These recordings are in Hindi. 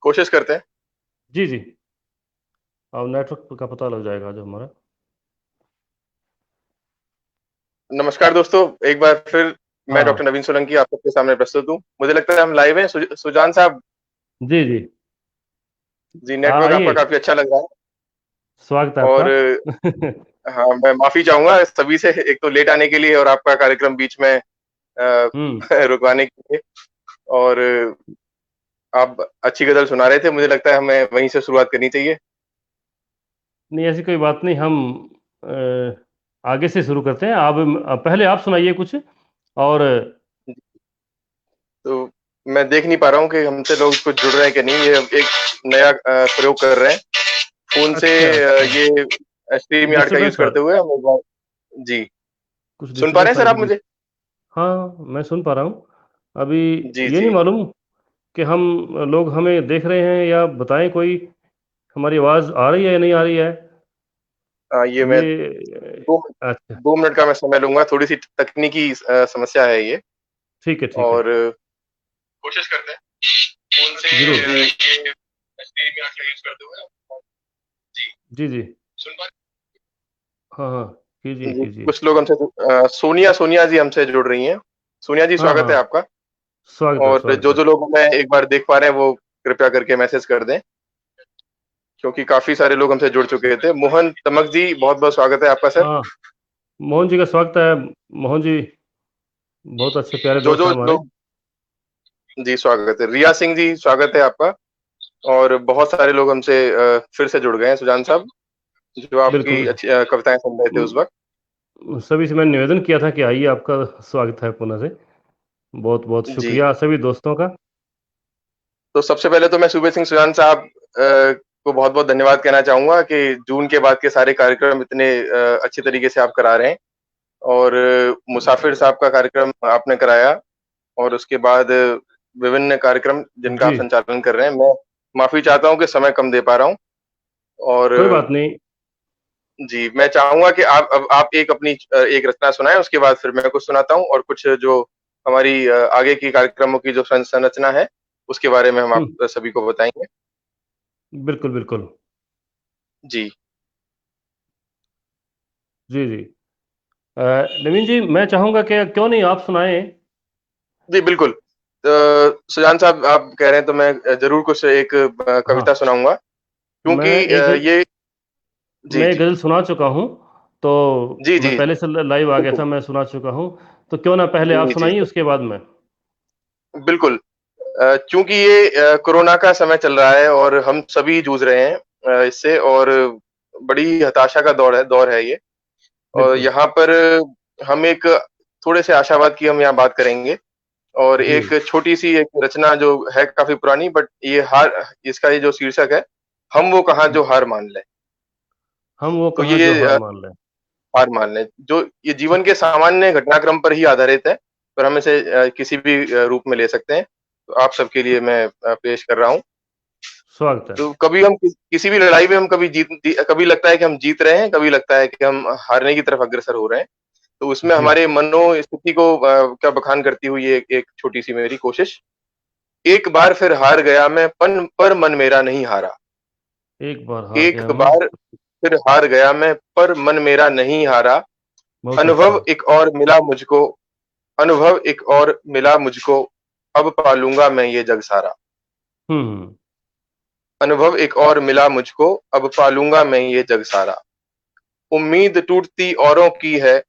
कोशिश करते हैं। जी जी। अब नेटवर्क का पता लग जाएगा जो हमारा। नमस्कार दोस्तों, एक बार फिर मैं हाँ। डॉक्टर नवीन सोलंकी आप सबके सामने प्रस्तुत हूँ। मुझे लगता है हम लाइव हैं। सुजान साहब जी जी। जी, नेटवर्क आपका आइए। काफी अच्छा लग रहा है। स्वागत है आपका। और हाँ, मैं माफी चाहूंगा सभी से, एक तो लेट आने के लिए और आपका कार्यक्रम बीच में हम्म। रुकवाने के लिए। और आप अच्छी गजल सुना रहे थे, मुझे लगता है हमें वहीं से शुरुआत करनी चाहिए। नहीं, ऐसी कोई बात नहीं। हम आगे से शुरू करते हैं। आप पहले आप सुनाइए कुछ। और तो मैं देख नहीं पा रहा हूँ कि हमसे लोग कुछ जुड़ रहे हैं कि नहीं। ये एक नया प्रयोग कर रहे हैं फोन से। अच्छा अच्छा। ये स्ट्रीम यार्ड का यूज डिस्टरबेंस आ करते हुए हम एक बार। जी, कुछ सुन पा रहे डिस्टरबेंस हैं आ सर रही आप है बीच। मुझे? हाँ, मैं सुन पा रहा हूँ अभी। जी ये नहीं जी। मालूम कि हम लोग हमें देख रहे हैं, या बताएं कोई हमारी आवाज़ आ रही है या नहीं आ रही है। ये मैं ये दो अच्छा। 2 मिनट का मैं समय लूंगा। थोड़ी सी तकनीकी समस्या है ये। ठीक है ठीक है। और कोशिश करते हैं फोन से जरूर। ये स्ट्रीम यार्ड का यूज करते हुए। जी, जी जी। सुन पा हाँ हाँ। कीजिए जी, कीजिए। कुछ लोग हमसे सोनिया सोनिया जी हमसे जुड़ रही हैं। सोनिया जी, हाँ स्वागत हाँ। है आपका। स्वागत है और स्वागत जो है। जो लोग हमें एक बार देख पा रहे हैं वो कृपया करके मैसेज कर दें, क्योंकि काफी सारे लोग हमसे जुड़ चुके थे। मोहन तमक जी, बहुत बहुत स्वागत है आपका सर। हाँ, मोहन जी का स्वागत है। मोहन जी बहुत अच्छे प्यारे जो दोस्त जो हैं हमारे। लोग जी, स्वागत है। रिया सिंह जी, स्वागत है आपका। और बहुत सारे लोग हमसे फिर से जुड़ गए हैं सुजान साहब, जो बिल्कुल आपकी बिल्कुल। अच्छी कविताएं सुन रहे थे उस वक्त। सभी से मैंने निवेदन किया था कि आइए, आपका स्वागत है पुनः से। बहुत बहुत जी, शुक्रिया सभी दोस्तों का। तो सबसे पहले तो मैं सूबे सिंह सुजान साहब को बहुत बहुत धन्यवाद कहना चाहूंगा कि जून के बाद के सारे कार्यक्रम इतने अच्छे तरीके से आप करा रहे हैं। और मुसाफिर साहब का कार्यक्रम आपने कराया। और उसके बाद विभिन्न कार्यक्रम जिनका आप जी। संचालन कर रहे हैं। मैं माफी चाहता हूँ कि समय कम दे पा रहा हूँ। और कोई बात नहीं। जी, मैं चाहूंगा कि आप अब आप एक अपनी एक रचना सुनाएं, उसके बाद फिर मैं कुछ सुनाता हूँ और कुछ जो हमारी आगे की कार्यक्रमों की जो संरचना है उसके बारे में हम आप सभी को बताएंगे। बिल्कुल बिल्कुल। जी जी जी। अ, नवीन जी, मैं चाहूंगा कि क्यों नहीं आप सुनाएं। जी, बिल्कुल। सुजान साहब आप कह रहे हैं तो मैं जरूर कुछ एक हाँ। कविता सुनाऊंगा, मैं क्योंकि एक ये जी मैं जी गज़ल सुना चूका हूँ। तो जी मैं जी पहले से लाइव आ गया बिल्कुल। था, मैं सुना चुका हूँ। तो क्यों ना पहले आप जी जी सुनाइए, उसके बाद में। बिल्कुल। चूंकि ये कोरोना का समय चल रहा है और हम सभी जूझ रहे हैं इससे। और बड़ी हताशा का दौर है ये। और बिल्कुल। यहाँ पर हम एक थोड़े से आशावाद की हम यहाँ बात करेंगे। और जी। एक छोटी सी एक रचना जो है काफी पुरानी, बट ये हार, इसका ये जो शीर्षक है, हम वो कहाँ जो हार मान लें। हम वो तो कहाँ ये जो हार मान लें। हार मान लें, जो ये जीवन ठीक। के सामान्य घटनाक्रम पर ही आधारित है, पर हम इसे किसी भी रूप में ले सकते हैं। तो आप सबके लिए मैं पेश कर रहा हूँ। स्वागत है। तो कभी हम किसी भी लड़ाई में हम कभी लगता है कि हम जीत रहे हैं, कभी लगता है कि हम हारने की तरफ अग्रसर हो रहे हैं। तो उसमें जी। हमारे मनोस्थिति को क्या बखान करती हुई एक छोटी सी मेरी कोशिश। एक बार फिर हार गया मैं, पन पर मन मेरा नहीं हारा। एक बार हार एक गया मैं। बार फिर हार गया मैं, पर मन मेरा नहीं हारा। बहुत अच्छा। अनुभव एक और मिला मुझको, अनुभव एक और मिला मुझको, अब पालूंगा मैं ये जग सारा। हम्म। अनुभव एक और मिला मुझको, अब पालूंगा मैं ये जग सारा। उम्मीद टूटती औरों की है,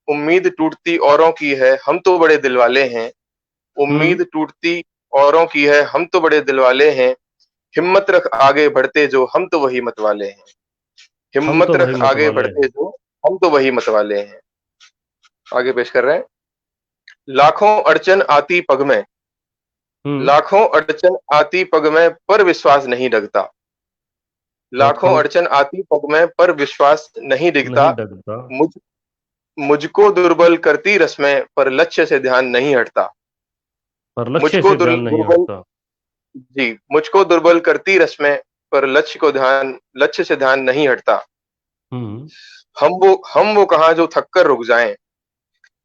उम्मीद टूटती औरों की है, हम तो बड़े दिलवाले हैं। हम्म। उम्मीद टूटती औरों की है, हम तो बड़े दिलवाले हैं। हिम्मत रख आगे बढ़ते जो, हम तो वही मतवाले हैं। हम हिम्मत तो वही रख मत आगे वाले बढ़ते हैं। जो, हम तो वही मतवाले हैं। आगे पेश कर रहे हैं। लाखों अड़चन आती पग में, हम्म। लाखों अड़चन आती पग में, पर विश्वास नहीं डगता। लाखों लाखों अड़चन आती पग में, पर विश्वास नहीं डिगता। नहीं डगता। मुझ मुझको दुर्बल करती रस्में, पर लक्ष्य से ध्यान नहीं हटता। पर लक्ष्य मुझको से ध्यान नहीं दुर्बल हटता। जी, मुझको दुर्बल करती रस्में, पर लक्ष्य से ध्यान नहीं हटता। हम्म। हम वो कहाँ जो थक कर रुक जाएं,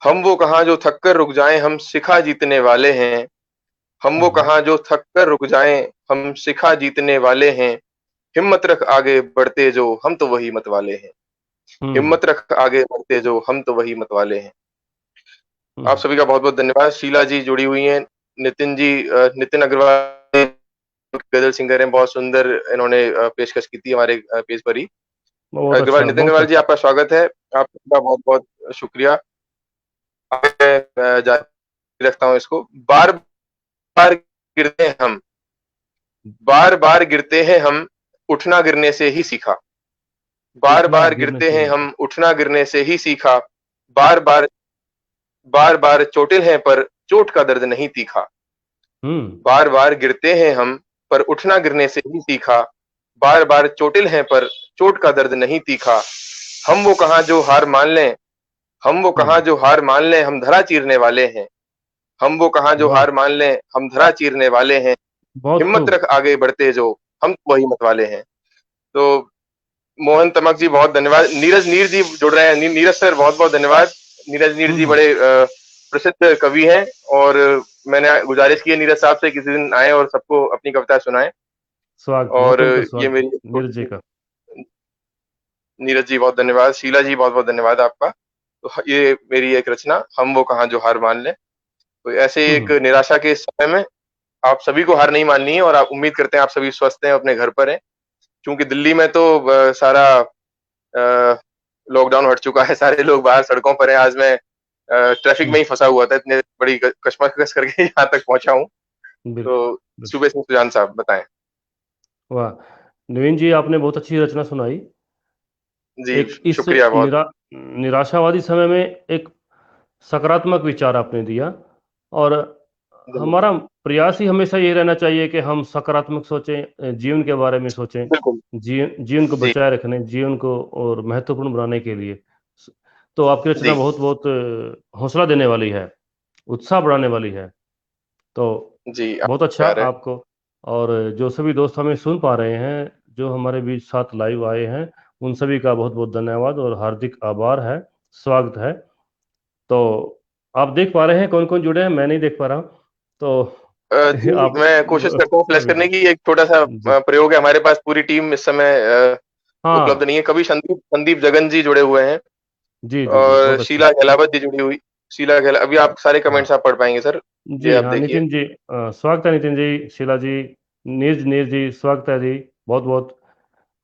हम वो कहाँ जो थक कर रुक जाएं, हम शिखा जीतने वाले हैं। हम वो कहाँ जो थक कर रुक जाएं, हम शिखा जीतने वाले हैं। हिम्मत रख आगे बढ़ते जो, हम तो वही मत वाले हैं। हम्म हिम्मत रख आगे बढ़ते जो, हम तो वही मत वाले हैं। आप हम्म। सभी का बहुत बहुत धन्यवाद। शीला जी जुड़ी हुई हैं, नितिन जी, नितिन अग्रवाल गजल सिंगर हैं, बहुत सुंदर इन्होंने पेशकश की थी हमारे पेज पर ही। बहुत अग्रवाल, अच्छा, नितिन बहुत अग्रवाल जी, अच्छा। आपका स्वागत है। आपका बहुत बहुत शुक्रिया। मैं जारी रखता हूँ इसको। बार बार गिरते हैं हम, बार बार गिरते हैं हम, उठना गिरने से ही सीखा। बार उठना बार गिरने गिरते से हैं ही हम, उठना गिरने से ही सीखा। बार बार, बार बार चोटिल हैं पर चोट का दर्द नहीं तीखा। हम्म। बार बार गिरते हैं हम, पर उठना गिरने से ही सीखा। बार बार चोटिल हैं पर चोट का दर्द नहीं तीखा। हम वो कहाँ जो हार मान लें, हम वो कहाँ हम्म। जो हार मान लें, हम धरा चीरने वाले हैं। हम वो कहाँ जो वाह, हार मान लें, हम धरा चीरने वाले हैं। बहुत हिम्मत खूब। रख आगे बढ़ते जो, हम तो वही मत वाले हैं। तो मोहन तमक जी बहुत धन्यवाद। नीरज नीर जी जुड़ रहे हैं। नीरज सर बहुत बहुत धन्यवाद। नीरज नीर जी हम्म। बड़े प्रसिद्ध कवि हैं, और मैंने गुजारिश की है नीरज साहब से किसी दिन आए और सबको अपनी कविता सुनाएं। स्वागत, और बिल्कुल उनका ये स्वागत है, मेरी एक नीरज छोटी जी सी, का। नीरज जी बहुत धन्यवाद। शीला जी बहुत बहुत धन्यवाद आपका। तो ये मेरी एक रचना, हम वो कहाँ जो हार मान लें। तो ऐसे एक हम्म। निराशा के समय में आप सभी को हार नहीं माननी है, और आप उम्मीद करते हैं आप सभी स्वस्थ हैं, अपने घर पर हैं। क्योंकि दिल्ली में तो सारा लॉकडाउन हट चुका है, सारे लोग बाहर सड़कों पर हैं। आज मैं ट्रैफिक में हम्म। ही फंसा हुआ था, इतने बड़ी कशमकश करके यहाँ तक पहुंचा हूँ। तो बिल्कुल बिल्कुल। सुबह सिंह सुजान साहब बताएं। वाह, नवीन जी, आपने बहुत अच्छी रचना सुनाई। जी एक इस शुक्रिया बहुत। निराशावादी समय में एक सकारात्मक विचार आपने दिया। और धन्यवाद। हमारा प्रयास ही हमेशा ये रहना चाहिए कि हम सकारात्मक सोचें, जीवन के बारे में सोचें, बिल्कुल। जीवन को जी बचाए रखने, जीवन को और महत्वपूर्ण बनाने के लिए। तो आपकी रचना जी बहुत बहुत हौसला देने वाली है, उत्साह बढ़ाने वाली है। तो जी, आप बहुत अच्छा प्यार है। आपको। और जो सभी दोस्त हमें सुन पा रहे हैं, जो हमारे बीच साथ लाइव आए हैं, उन सभी का बहुत बहुत धन्यवाद और हार्दिक आभार है, स्वागत है। तो आप देख पा रहे हैं कौन कौन जुड़े हैं? मैं नहीं देख पा रहा हूँ, तो जी, आप मैं कोशिश करता हूँ फ्लैश जी करने की। एक छोटा सा जी। प्रयोग है, हमारे पास पूरी टीम इस समय उपलब्ध हाँ, नहीं है। कभी संदीप संदीप जगन जी जुड़े हुए हैं, जी जी जी, और बहुत अच्छा। शीला गहलावत जी जुड़ी हुई। शीला गहला, अभी आप सारे हाँ कमेंट्स आप पढ़ पाएंगे सर, ये जी, आप हाँ देखिए। नितिन जी, स्वागत है नितिन जी, शीला जी, नीरज नीरज जी, स्वागत है जी, बहुत बहुत।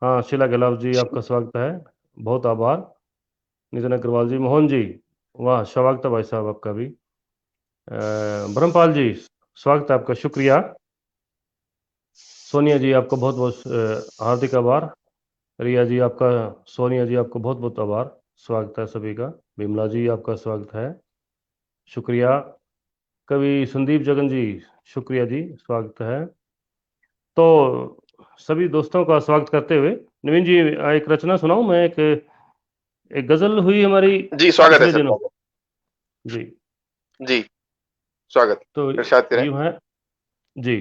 हाँ, शीला गहलावत जी, आपका स्वागत है, बहुत आभार। नितिन अग्रवाल जी, मोहन जी, वाह, स्वागत है भाई साहब आपका भी। ब्रह्मपाल जी, स्वागत है आपका, शुक्रिया। सोनिया जी, आपका बहुत बहुत हार्दिक आभार। रिया जी आपका, सोनिया जी आपको बहुत बहुत आभार, स्वागत है सभी का। बिमला जी, आपका स्वागत है, शुक्रिया। कवि संदीप जगन जी, शुक्रिया जी, स्वागत है। तो सभी दोस्तों का स्वागत करते हुए, नवीन जी, एक रचना सुनाऊं मैं? एक गजल हुई हमारी जी स्वागत है पिछले सर, दिनों। स्वागत। जी। जी स्वागत, तो इरशाद करें। यूं है जी।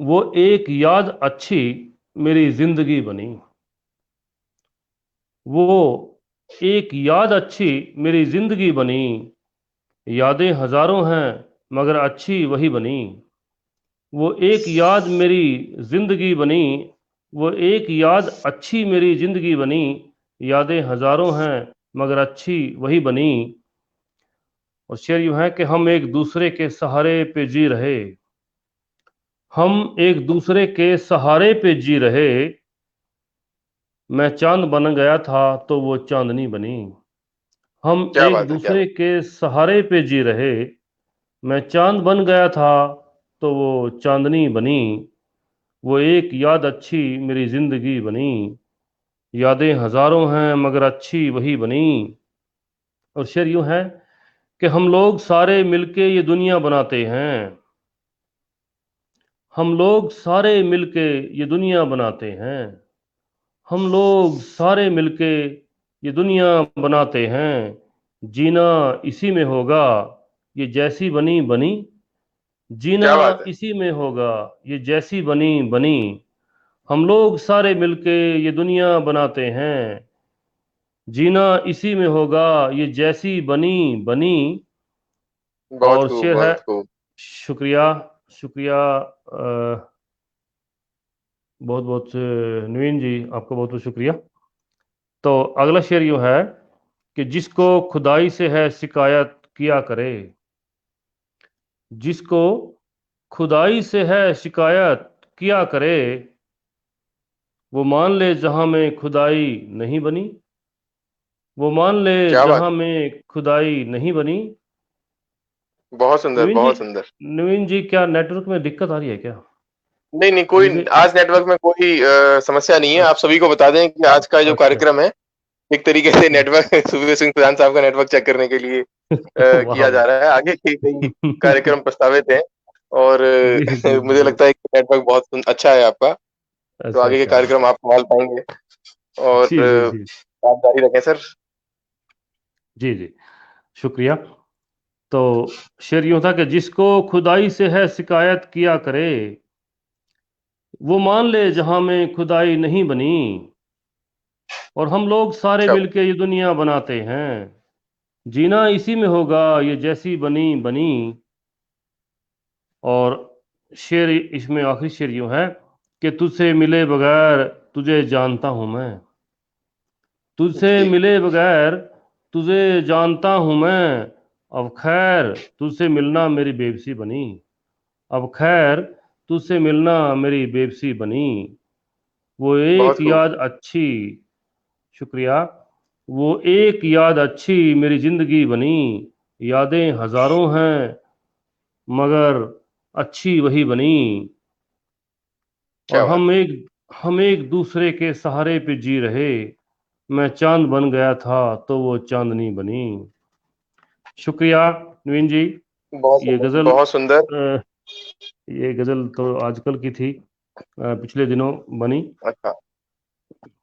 वो एक याद अच्छी मेरी जिंदगी बनी। वो एक याद अच्छी मेरी जिंदगी बनी। यादें हजारों हैं मगर अच्छी वही बनी। वो एक याद मेरी जिंदगी बनी। वो एक याद अच्छी मेरी जिंदगी बनी। यादें हजारों हैं मगर अच्छी वही बनी। और शेर यूं है कि हम एक दूसरे के सहारे पे जी रहे। हम एक दूसरे के सहारे पे जी रहे। मैं चांद बन गया था तो वो चांदनी बनी। हम क्या एक बात है, क्या दूसरे बात। के सहारे पे जी रहे। मैं चांद बन गया था तो वो चांदनी बनी। वो एक याद अच्छी मेरी जिंदगी बनी। यादें हजारों हैं मगर अच्छी वही बनी। और शेर यूं है कि हम लोग सारे मिलके ये दुनिया बनाते हैं। हम लोग सारे मिलके ये दुनिया बनाते हैं। हम लोग सारे मिलके ये दुनिया बनाते हैं। जीना इसी में होगा ये जैसी बनी बनी। जीना क्या बात है। इसी में होगा ये जैसी बनी बनी। हम लोग सारे मिलके ये दुनिया बनाते हैं। जीना इसी में होगा ये जैसी बनी बनी। बहुत और खूब, शेर है, बहुत खूब। शुक्रिया, शुक्रिया। बहुत बहुत नवीन जी, आपका बहुत बहुत शुक्रिया। तो अगला शेर यूं है कि जिसको खुदाई से है शिकायत किया करे, जिसको खुदाई से है शिकायत किया करे, वो मान ले जहां में खुदाई नहीं बनी, वो मान ले क्या बात जहां है। में खुदाई नहीं बनी। बहुत सुंदर, नवीन जी, बहुत सुंदर। नवीन जी क्या नेटवर्क में दिक्कत आ रही है क्या? नहीं नहीं, कोई मुझे आज नेटवर्क में कोई समस्या नहीं है। आप अच्छा, सभी को बता दें कि आज का जो अच्छा। कार्यक्रम है एक तरीके से नेटवर्क सुबह सिंह सुजान साहब का नेटवर्क चेक करने के लिए वाह किया जा वाह। रहा है। आगे के कई कार्यक्रम प्रस्तावित हैं और जी जी जी मुझे जी। लगता है कि नेटवर्क बहुत अच्छा है आपका। तो अच्छा आगे के अच्छा। कार्यक्रम आप संभाल पाएंगे और जी जी जी। आप जारी रखें सर। जी जी, शुक्रिया। तो शेर यूं था कि जिसको खुदाई से है शिकायत किया करे, वो मान ले जहां में खुदाई नहीं बनी, और हम लोग सारे क्या बात। मिलके ये दुनिया बनाते हैं, जीना इसी में होगा ये जैसी बनी बनी। और शेर इसमें आखिरी शेर यूं है कि तुझसे मिले बगैर तुझे जानता हूं मैं, तुझसे जी। मिले बगैर तुझे जानता हूं मैं, अब खैर तुझसे मिलना मेरी बेबसी बनी, अब खैर तुझसे मिलना मेरी बेबसी बनी। वो बहुत एक खूब। याद अच्छी, शुक्रिया, वो एक याद अच्छी मेरी जिंदगी बनी, यादें हजारों हैं मगर अच्छी वही बनी। और क्या बात। हम एक दूसरे के सहारे पे जी रहे, मैं चांद बन गया था तो वो चांदनी बनी। शुक्रिया नवीन जी। बहुत ये सुंदर, गजल बहुत सुंदर। ये गजल तो आजकल की थी, पिछले दिनों बनी अच्छा।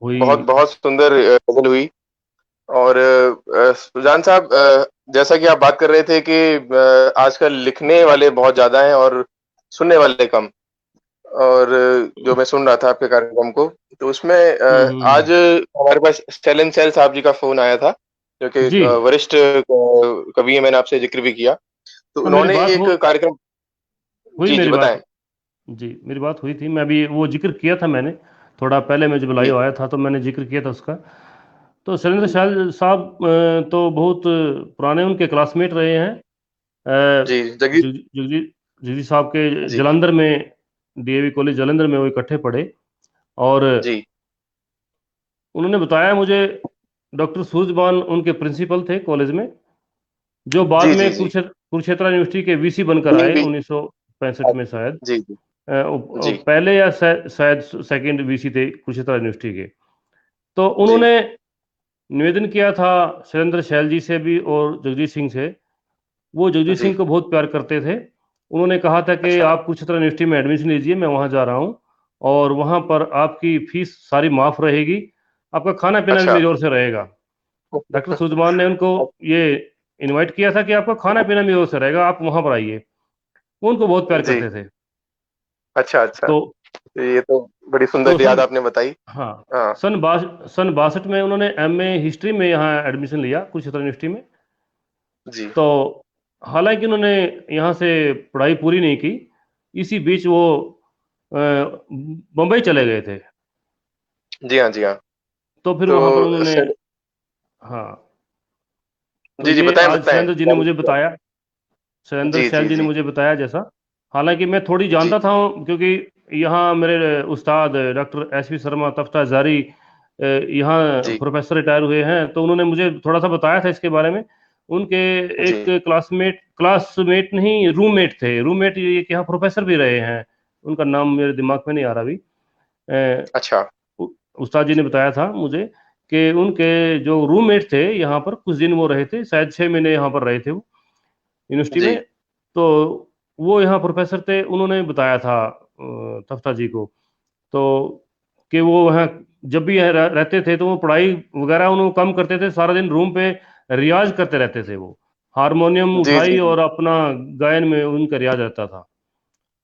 हुई। बहुत बहुत सुंदर गजल हुई। और सुजान साहब, जैसा कि आप बात कर रहे थे कि आजकल लिखने वाले बहुत ज्यादा हैं और सुनने वाले कम। और जो मैं सुन रहा था आपके कार्यक्रम को, तो उसमें आज हम्म। हमारे पास स्टेलन सेल साहब जी का फोन आया था, जो कि जी वरिष्ठ कवि हैं। मैंने आपसे जिक्र भी किया। तो हाँ, मेरी उन्होंने बात एक हो कार्यक्रम। हुई जी जी, मेरी बात। बताएं। जी मेरी बात हुई थी, मैं भी वो जिक्र किया था मैंने, थोड़ा पहले मैं जब जी लाइव आया था तो मैंने जिक्र किया था उसका। तो शैलेंद्र जी शाह साहब तो बहुत पुराने उनके क्लासमेट रहे हैं। जी। जगदीश। जगजी जगजी साहब के जी जलंधर में, डीएवी कॉलेज जलंधर में वो इकट्ठे पढ़े। और जी उन्होंने बताया मुझे, डॉक्टर सूरजबान उनके प्रिंसिपल थे कॉलेज में, जो बाद जी में जी जी। कुरुक्षेत्र यूनिवर्सिटी के वीसी बनकर डीन आए भी। 1965 में शायद। जी जी जी पहले या शायद सेकंड वीसी थे कुरुक्षेत्र यूनिवर्सिटी के। तो जी उन्होंने निवेदन किया था शैलेंद्र शैल जी से भी और जगजीत सिंह से। वो जगजीत जी। सिंह को बहुत प्यार करते थे। उन्होंने कहा था कि अच्छा। आप कुरुक्षेत्र यूनिवर्सिटी में एडमिशन लीजिए, मैं वहाँ जा रहा हूँ, और वहाँ पर आपकी फीस सारी माफ़ रहेगी, आपका खाना पीना भी अच्छा। मेरी ओर से रहेगा। डॉक्टर सुजमान ने उनको ये इनवाइट किया था कि आपका खाना पीना मेरी ओर से रहेगा, आप वहाँ पर आइए। वो उनको बहुत प्यार जी। करते थे। अच्छा अच्छा। तो ये तो बड़ी तो सुंदर याद सन आपने बताई। हाँ, हाँ। सन 62 में उन्होंने एमए हिस्ट्री में यहाँ एडमिशन लिया कुरुक्षेत्र यूनिवर्सिटी में। जी तो हालांकि उन्होंने यहाँ से पढ़ाई पूरी नहीं की, इसी बीच वो बम्बई चले गए थे। जी हाँ, जी हाँ। तो फिर वहाँ पर तो उन्होंने, सर। हाँ, तो जी जी, ये बताएं आज बताएं, शैलेंद्र जी ने क्या मुझे पूछते बताया, शैलेंद्र जी शैल जी जी ने जी मुझे बताया जैसा। हालांकि मैं थोड़ी जी जानता था, क्योंकि यहाँ मेरे उस्ताद doctor S V Sharma Tafta जारी यहाँ जी प्रोफेसर रिटायर हुए हैं, तो उन्होंने मुझे थोड़ा सा बताया था इसके बारे में। उनके जी। एक क्लासमेट क्लासमेट नहीं, रूममेट थे, रूममेट ये कि यहाँ प्रोफेसर भी रहे हैं, उनका नाम मेरे दिमाग में नहीं आ रहा अभी। अ, अच्छा। उ- उस्ताद जी ने बताया था मुझे कि उनके जो रूममेट थे यहाँ पर कुछ दिन वो रहे थे, शायद 6 महीने यहाँ पर रहे थे वो यूनिवर्सिटी जी में। तो वो यहाँ प्रोफेसर थे, उन्होंने बताया था तफ्ता जी को, तो कि वो वहाँ जब भी यहाँ रहते थे तो वो पढ़ाई वगैरह उन्होंने कम करते थे, सारा दिन रूम पे रियाज करते रहते थे वो, हारमोनियम जी जी उठाई जी और अपना गायन में उनका रियाज रहता था।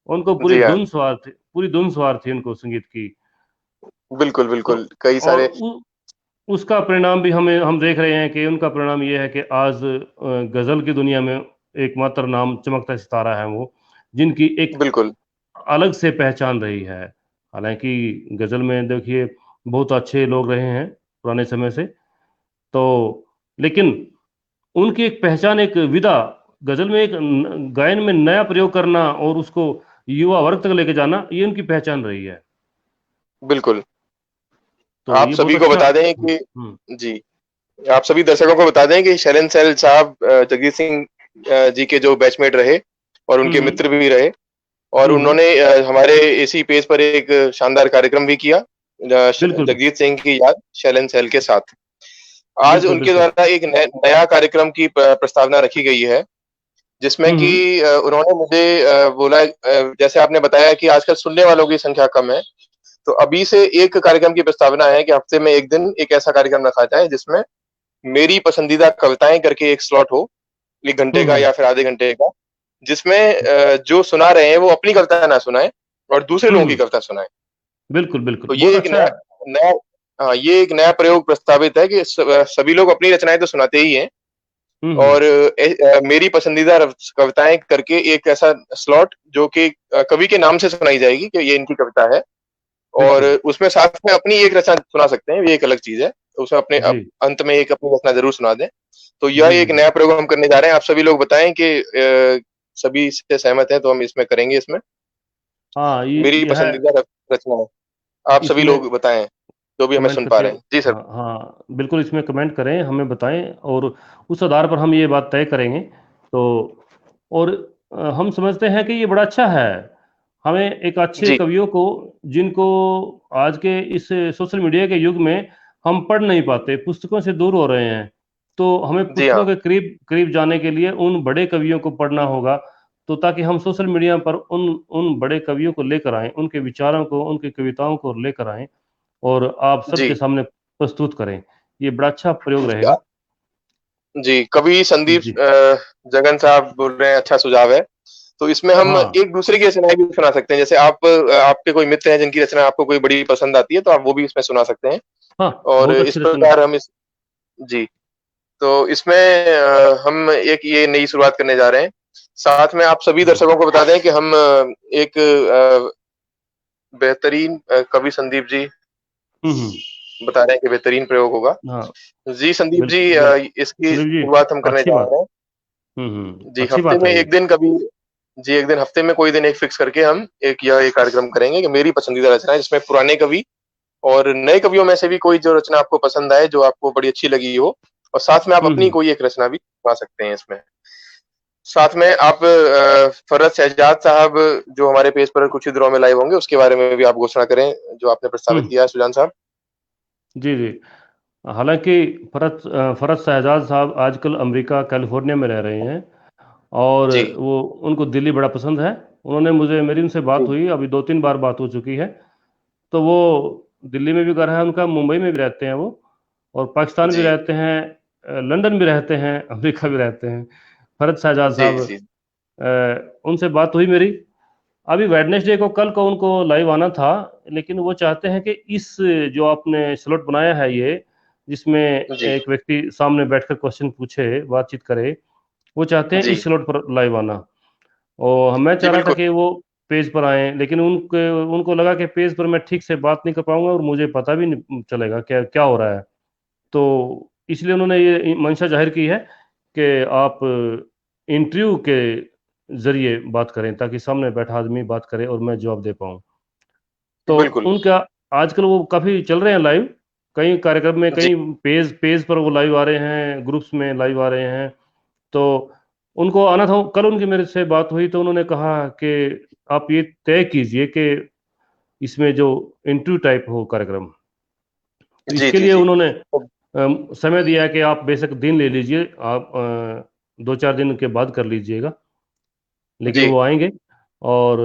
उनको पूरी जी हाँ। धुन सवार थी, पूरी धुन सवार थी उनको संगीत की। बिल्कुल तो बिल्कुल, कई और सारे। उसका परिणाम भी हम देख रहे हैं कि उनका परिणाम ये है कि आज गजल की दुनिया में एकमात्र नाम चमकता सितारा है वो। जिनकी एक बिल्कुल। अलग से पहचान रही है। हालांकि गजल में देखिए बहुत अच्छे लोग रहे हैं पुराने समय से, तो लेकिन उनकी एक पहचान, एक विधा, गजल में एक गायन में नया प्रयोग करना और उसको युवा वर्ग तक लेके जाना, ये उनकी पहचान रही है। बिल्कुल। तो आप ये बहुत सभी को अच्छा। बता दें कि हम्म। जी, आप सभी दर्शकों को बता दें कि शैलेंद्र सैल साहब जगजीत सिंह जी के जो बैचमेट रहे और उनके हम्म। मित्र भी रहे, और हम्म। उन्होंने हमारे इसी पेज पर एक शानदार कार्यक्रम भी किया, बिल्कुल जगजीत सिंह की याद शैलेंद्र सैल के साथ। आज बिल्कुल उनके बिल्कुल। द्वारा एक नया कार्यक्रम की प्रस्तावना रखी गई है, जिसमें कि हम्म। उन्होंने मुझे बोला, जैसे आपने बताया कि आजकल सुनने वालों की संख्या कम है, तो अभी से एक कार्यक्रम की प्रस्तावना है कि हफ्ते में एक दिन एक ऐसा कार्यक्रम रखा जाए जिसमें मेरी पसंदीदा कविताएं करके एक स्लॉट हो, 1 घंटे का हम्म। या फिर आधे घंटे का, जिसमें जो सुना रहे हैं वो अपनी कविता ना सुनाए और दूसरे लोगों की हम्म। कविता सुनाए। बिल्कुल बिल्कुल, तो बहुत ये एक अच्छा नया है। नया हाँ, ये एक नया प्रयोग प्रस्तावित है कि सभी लोग अपनी रचनाएं तो सुनाते ही हैं, हम्म। और मेरी पसंदीदा कविताएं करके एक ऐसा स्लॉट जो कि कवि के नाम से सुनाई जाएगी कि ये इनकी कविता है, और बिल्कुल। उसमें साथ में अपनी एक रचना सुना सकते हैं, ये एक अलग चीज है। तो उसमें अपने जी अंत में एक अपनी रचना जरूर सुना दें। तो जी यह जी एक जी। नया प्रयोग हम करने जा रहे हैं, आप सभी लोग बताएं कि सभी इससे सहमत हैं तो हम इसमें करेंगे इसमें। हाँ, मेरी ये है। पसंदीदा रचना है, आप सभी इसमें लोग बताएं जो भी हमें कमेंट सुन पा करके, रहे हैं। जी सर। हाँ हाँ बिल्कुल, इसमें कमेंट करें, हमें बताएं, और उस आधार पर हम ये बात तय करेंगे। तो और हम समझते हैं कि ये बड़ा अच्छा है। हमें एक अच्छे जी कवियों को, जिनको आज के इस सोशल मीडिया के युग में हम पढ़ नहीं पाते, पुस्तकों से दूर हो रहे हैं, तो हमें जी पुस्तकों हाँ। के करीब करीब जाने के लिए उन बड़े कवियों को पढ़ना होगा। तो ताकि हम सोशल मीडिया पर उन उन बड़े कवियों को लेकर आएं, उनके विचारों को, उनकी कविताओं को लेकर आएं, और आप सबके जी सामने प्रस्तुत करें। ये बड़ा अच्छा प्रयोग जी रहेगा। जी, कवि संदीप जी। जगन साहब बोल रहे हैं, अच्छा सुझाव है। तो इसमें हम हाँ एक दूसरे की रचनाएं भी सुना सकते हैं, जैसे आप आपके कोई मित्र हैं जिनकी रचना आपको कोई बड़ी पसंद आती है तो आप वो भी इसमें सुना सकते हैं, हाँ, और बहुत इस अच्छी रचना। प्रकार हम इस जी, तो इसमें हम एक ये नई शुरुआत करने जा रहे हैं। साथ में आप सभी हम्म दर्शकों को बता दें कि हम एक बेहतरीन कवि संदीप जी हम्म। बता रहे हैं कि बेहतरीन प्रयोग होगा। हाँ जी संदीप जी, बिल्कुल बिल्कुल। इसकी संदीप जी, शुरुआत हम करने अच्छी जा बात। रहे हैं। जी, अच्छी हफ्ते बात में है ये। एक दिन कभी जी, एक दिन हफ्ते में कोई दिन एक फिक्स करके हम एक कार्यक्रम करेंगे कि मेरी पसंदीदा रचना है, जिसमें पुराने कवि और नए कवियों में से भी कोई जो रचना आपको पसंद आए, जो आपको बड़ी अच्छी लगी हो, और साथ में आप अपनी हम्म। कोई एक रचना भी गा सकते हैं इसमें। साथ में आप फरहत शहजाद साहब जो हमारे पेज पर कुछ ही दिनों में लाइव होंगे, उसके बारे में भी आप घोषणा करें जो आपने प्रस्तावित हम्म। किया है सुजान साहब। जी जी। हालांकि फरत शहजाद साहब आजकल अमेरिका कैलिफोर्निया में रह रहे हैं, और जी वो, उनको दिल्ली बड़ा पसंद है। उन्होंने मुझे, मेरी उनसे बात जी हुई, अभी 2-3 बार बात हो चुकी है। तो वो दिल्ली में भी घर है उनका, मुंबई में भी रहते हैं वो, और पाकिस्तान भी जी रहते हैं, लंदन भी रहते हैं, अमेरिका भी रहते हैं, फरत शहजाद जी साहब। जी उनसे बात हुई मेरी, अभी वेडनेसडे को, कल को उनको लाइव आना था। लेकिन वो चाहते हैं कि इस, जो आपने स्लॉट बनाया है ये, जिसमें जी एक व्यक्ति सामने बैठकर क्वेश्चन पूछे, बातचीत करे, वो चाहते हैं जी इस स्लॉट पर लाइव आना। और मैं जी चाह रहा था बिल्कुल। कि वो पेज पर आए, लेकिन उनके उनको लगा कि पेज पर मैं ठीक से बात नहीं कर पाऊंगा और मुझे पता भी नहीं चलेगा क्या क्या हो रहा है। तो इसलिए उन्होंने ये मंशा जाहिर की है कि आप इंटरव्यू के जरिए बात करें, ताकि सामने बैठा आदमी बात करे और मैं जवाब दे पाऊँ। तो बिल्कुल। उनका आजकल वो काफ़ी चल रहे हैं लाइव, कई कार्यक्रम में, जी कई पेज पेज पर वो लाइव आ रहे हैं, ग्रुप्स में लाइव आ रहे हैं। तो उनको आना था, कल उनकी मेरे से बात हुई तो उन्होंने कहा कि आप ये तय कीजिए कि इसमें जो इंटरव्यू टाइप हो कार्यक्रम, तो जी इसके जी लिए जी। उन्होंने समय दिया है कि आप बेशक दिन ले लीजिए, आप 2-4 दिन के बाद कर लीजिएगा, लेकिन जी वो आएंगे। और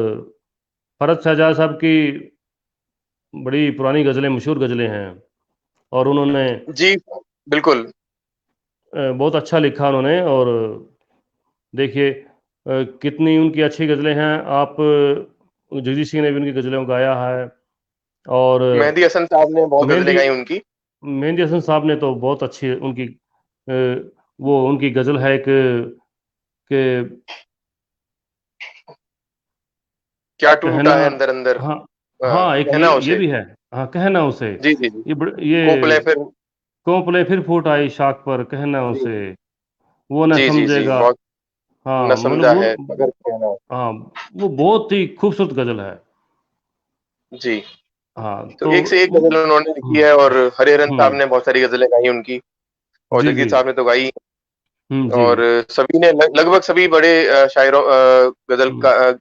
फरहत शहजाद साहब की बड़ी पुरानी गज़लें, मशहूर गज़लें हैं, और उन्होंने जी बिल्कुल। बहुत अच्छा लिखा उन्होंने। और देखिए कितनी उनकी अच्छी गज़लें हैं। आप जगजीत सिंह ने भी उनकी गज़लों को गाया है, और मेहदी हसन साहब ने बहुत गजलें मेहंदी गाई उनकी। मेहंदी हसन साहब ने तो बहुत अच्छी उनकी, वो उनकी गज़ल है एक, कि क्या कहना, टूटा है अंदर अंदर, हाँ, हाँ, एक कहना ये उसे। भी है। हाँ, कहना उसे। जी जी जी। ये कोपले फिर। कोपले फिर फूट आई शाख पर, कहना जी उसे, वो न जी जी जी, समझेगा। बहुत न हाँ, मतलब समझा वो, है मगर कहना। हाँ, वो बहुत ही खूबसूरत गजल है। जी। हाँ, तो तो एक से एक गजल उन्होंने लिखी हम्म, है, और हरिहरन साहब हम्म, ने बहुत सारी गजलें गाई उनकी, और जी, जी, जगजीत साहब ने तो गाई। जी, और सभी ने लगभग सभी बड़े शायरों, हम्म,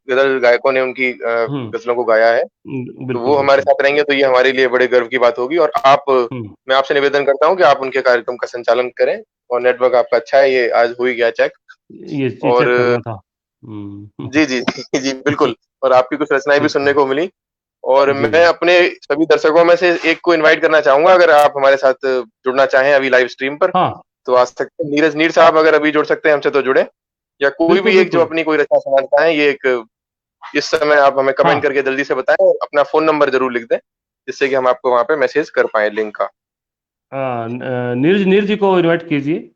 गजल गायकों ने उनकी हम्म, गजलों को गाया है। तो बिल्कुल, वो हमारे बिल्कुल। साथ रहेंगे तो ये हमारे लिए बड़े गर्व की बात होगी। और आप, हम्म, मैं आपसे निवेदन करता हूँ कि आप उनके कार्यक्रम का संचालन करें। और नेटवर्क आपका अच्छा है, ये आज हो ही गया चेक। ये और चेक करना था। जी जी जी जी बिल्कुल। और आपकी कुछ रचनाएं भी ठीक सुनने है। को मिली। और जी, मैं अपने सभी दर्शकों में से एक को इनवाइट करना चाहूंगा, अगर आप हमारे साथ जुड़ना चाहें अभी लाइव स्ट्रीम पर, हाँ, तो आ सकते हैं। नीरज नीर साहब अगर अभी जुड़ सकते हैं हमसे तो जुड़े, या कोई बिल्कुल, भी एक जो बिल्कुल। अपनी कोई रचना सुनाना चाहें, ये एक इस समय आप हमें कमेंट हाँ, करके जल्दी से बताएं, और अपना फोन नंबर जरूर लिख दें, जिससे कि हम आपको वहां पे मैसेज कर पाए लिंक का। नीरज नीरज जी को इनवाइट कीजिए।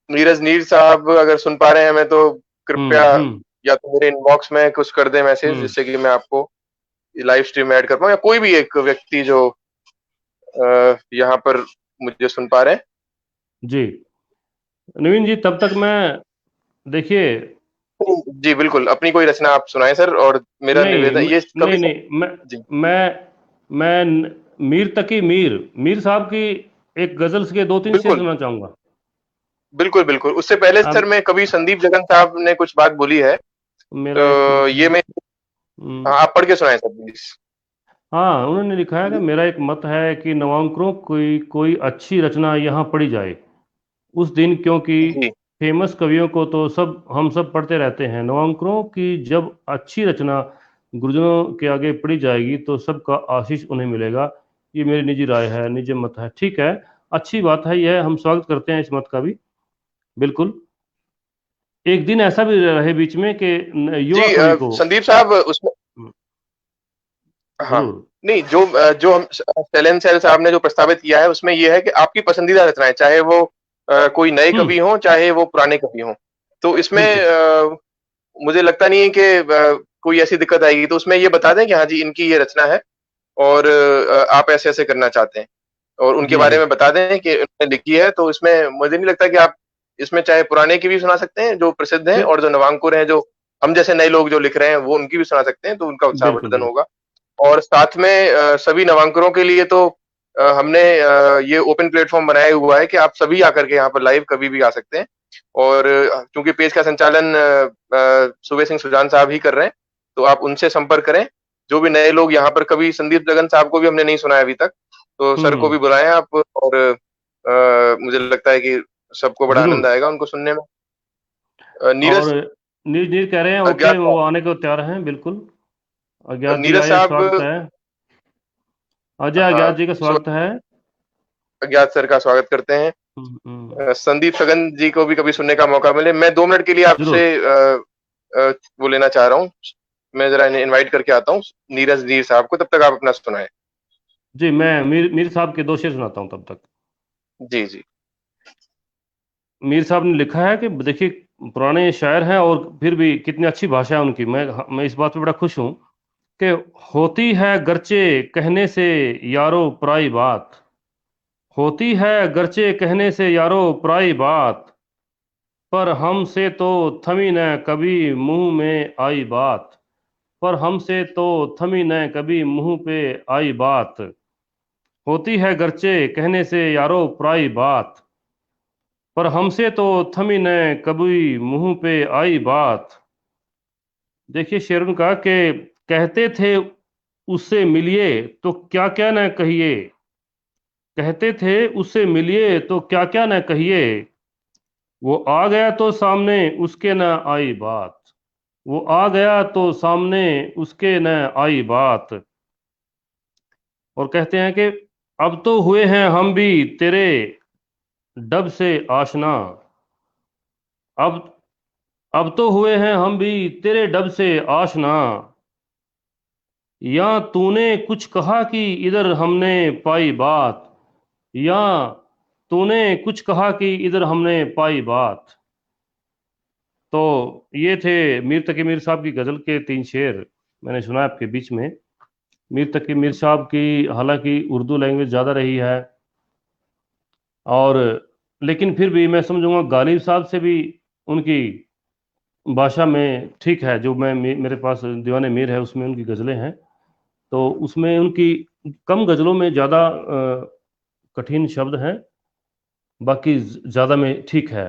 नीरज नीर साहब अगर सुन पा रहे हैं हमें, तो कृपया हम्म, या तो मेरे इनबॉक्स में कुछ कर दें मैसेज, हम्म, जिससे कि मैं आपको लाइव स्ट्रीम में ऐड कर पाऊं, या कोई भी एक व्यक्ति जो यहाँ पर मुझे सुन पा रहे हैं। जी, नवीन जी, तब तक मैं, देखिए, जी बिल्कुल, अपनी कोई रचना आप सुनाएं सर, और मेरा नहीं, निवेदन ये कभी नहीं, नहीं, जी मैं मीर तकी मीर मीर साहब की एक गजल के दो तीन शेर बिल्कुल सुनना चाहूंगा। बिल्कुल बिल्कुल। उससे पहले सर, अब मैं कभी संदीप जगन साहब ने कुछ बात बोली है, मेरा एक तो मत ये है। मैं, हाँ, आप पढ़ के सुनाएं सर प्लीज। हाँ, उन्होंने लिखा है कि मेरा एक मत है कि नवांकुरों कोई कोई अच्छी रचना यहाँ पढ़ी जाए उस दिन, क्योंकि जी फेमस कवियों को तो सब हम सब पढ़ते रहते हैं, नवांकुरों की जब अच्छी रचना गुरुजनों के आगे पढ़ी जाएगी तो सबका आशीष उन्हें मिलेगा। ये मेरी निजी राय है, निजी मत है। ठीक है, अच्छी बात है, यह हम स्वागत करते हैं इस मत का भी। बिल्कुल। एक दिन ऐसा भी रहे बीच में कि जी। युवा कवि को, संदीप साहब उसमें, हम्म, हाँ, जरूर। नहीं, जो हम सेलेन सेल साहब ने जो प्रस्तावित किया है, उसमें ये है कि आपकी पसंदीदा रचनाएं, चाहे वो कोई नए हम्म, कवि हों, चाहे वो पुराने कवि हों, तो इसमें बिल्कुल, मुझे लगता नहीं है कि कोई ऐसी दिक्कत आएगी। तो उसमें ये बता दें कि हाँ जी, इनकी ये रचना है, और आप ऐसे ऐसे करना चाहते हैं, और उनके जी, बारे जी, में बता दें कि उन्होंने लिखी है। तो इसमें मुझे नहीं लगता कि आप इसमें चाहे पुराने की भी सुना सकते हैं जो प्रसिद्ध हैं, बिल, और जो नवांकुर हैं, जो हम जैसे नए लोग जो लिख रहे हैं, वो उनकी भी सुना सकते हैं, तो उनका बिल्कुल, उत्साहवर्धन बिल्कुल। होगा। और साथ में सभी नवांकुरों के लिए तो हमने ये ओपन प्लेटफॉर्म बनाया हुआ है कि आप सभी आकर के यहाँ पर लाइव कभी भी आ सकते हैं। और क्योंकि पेज का संचालन सूबे सिंह सुजान साहब ही कर रहे हैं, तो आप उनसे संपर्क करें। जो भी नए लोग यहाँ पर, कभी संदीप जगन साहब को भी हमने नहीं सुना है अभी तक, तो सर को भी बुलाएं आप। और मुझे लगता है कि सबको बड़ा आनंद जरूर। आएगा उनको सुनने में। और नीरज नीर नीर कह रहे हैं, ओके, अज्ञात वो आने को तैयार हैं, बिल्कुल। अज्ञात जी नीरज आए, साहब, स्वागत है। अजय हाँ, अज्ञात जी का स्वागत है। अज्ञात सर का स्वागत करते हैं। संदीप सगन जी को भी कभी सुनने का मौका मिले। मैं 2 मिनट के लिए आपसे जरूर। वो लेना चाह रहा हूँ। मैं जरा इन्हें इनवाइट करके आता हूँ, नीरज नीर साहब को, तब तक आप अपना सुनाएं। जी, मैं मीर मीर साहब के दो शेर सुनाता हूँ तब तक। जी जी मीर साहब ने लिखा है कि देखिए, पुराने शायर हैं और फिर भी कितनी अच्छी भाषा है उनकी। मैं इस बात पे बड़ा खुश हूँ कि होती है गरचे कहने से यारो पराई बात, होती है गरचे कहने से यारो पराई बात, पर हमसे तो थमी न कभी मुंह में आई बात, पर हमसे तो थमी न कभी मुंह पे आई बात, होती है गरचे कहने से यारो पराई बात, पर हमसे तो थमी न कभी मुंह पे आई बात। देखिए शेर उनका कि कहते थे उससे मिलिए तो क्या क्या न कहिए, कहते थे उससे मिलिए तो क्या क्या न कहिए, वो आ गया तो सामने उसके न आई बात, वो आ गया तो सामने उसके न आई बात। और कहते हैं कि अब तो हुए हैं हम भी तेरे डब से आशना, अब अब तो हुए हैं हम भी तेरे डब से आशना, या तूने कुछ कहा कि इधर हमने पाई बात, या तूने कुछ कहा कि इधर हमने पाई बात। तो ये थे मीर तकी मीर साहब की गजल के तीन शेर। मैंने सुना है आपके बीच में। मीर तकी मीर साहब की हालांकि उर्दू लैंग्वेज ज़्यादा रही है, और लेकिन फिर भी मैं समझूंगा गालिब साहब से भी उनकी भाषा में ठीक है। जो मेरे पास दीवाने मीर है, उसमें उनकी गज़लें हैं, तो उसमें उनकी कम गज़लों में ज़्यादा कठिन शब्द हैं, बाकी ज़्यादा में ठीक है।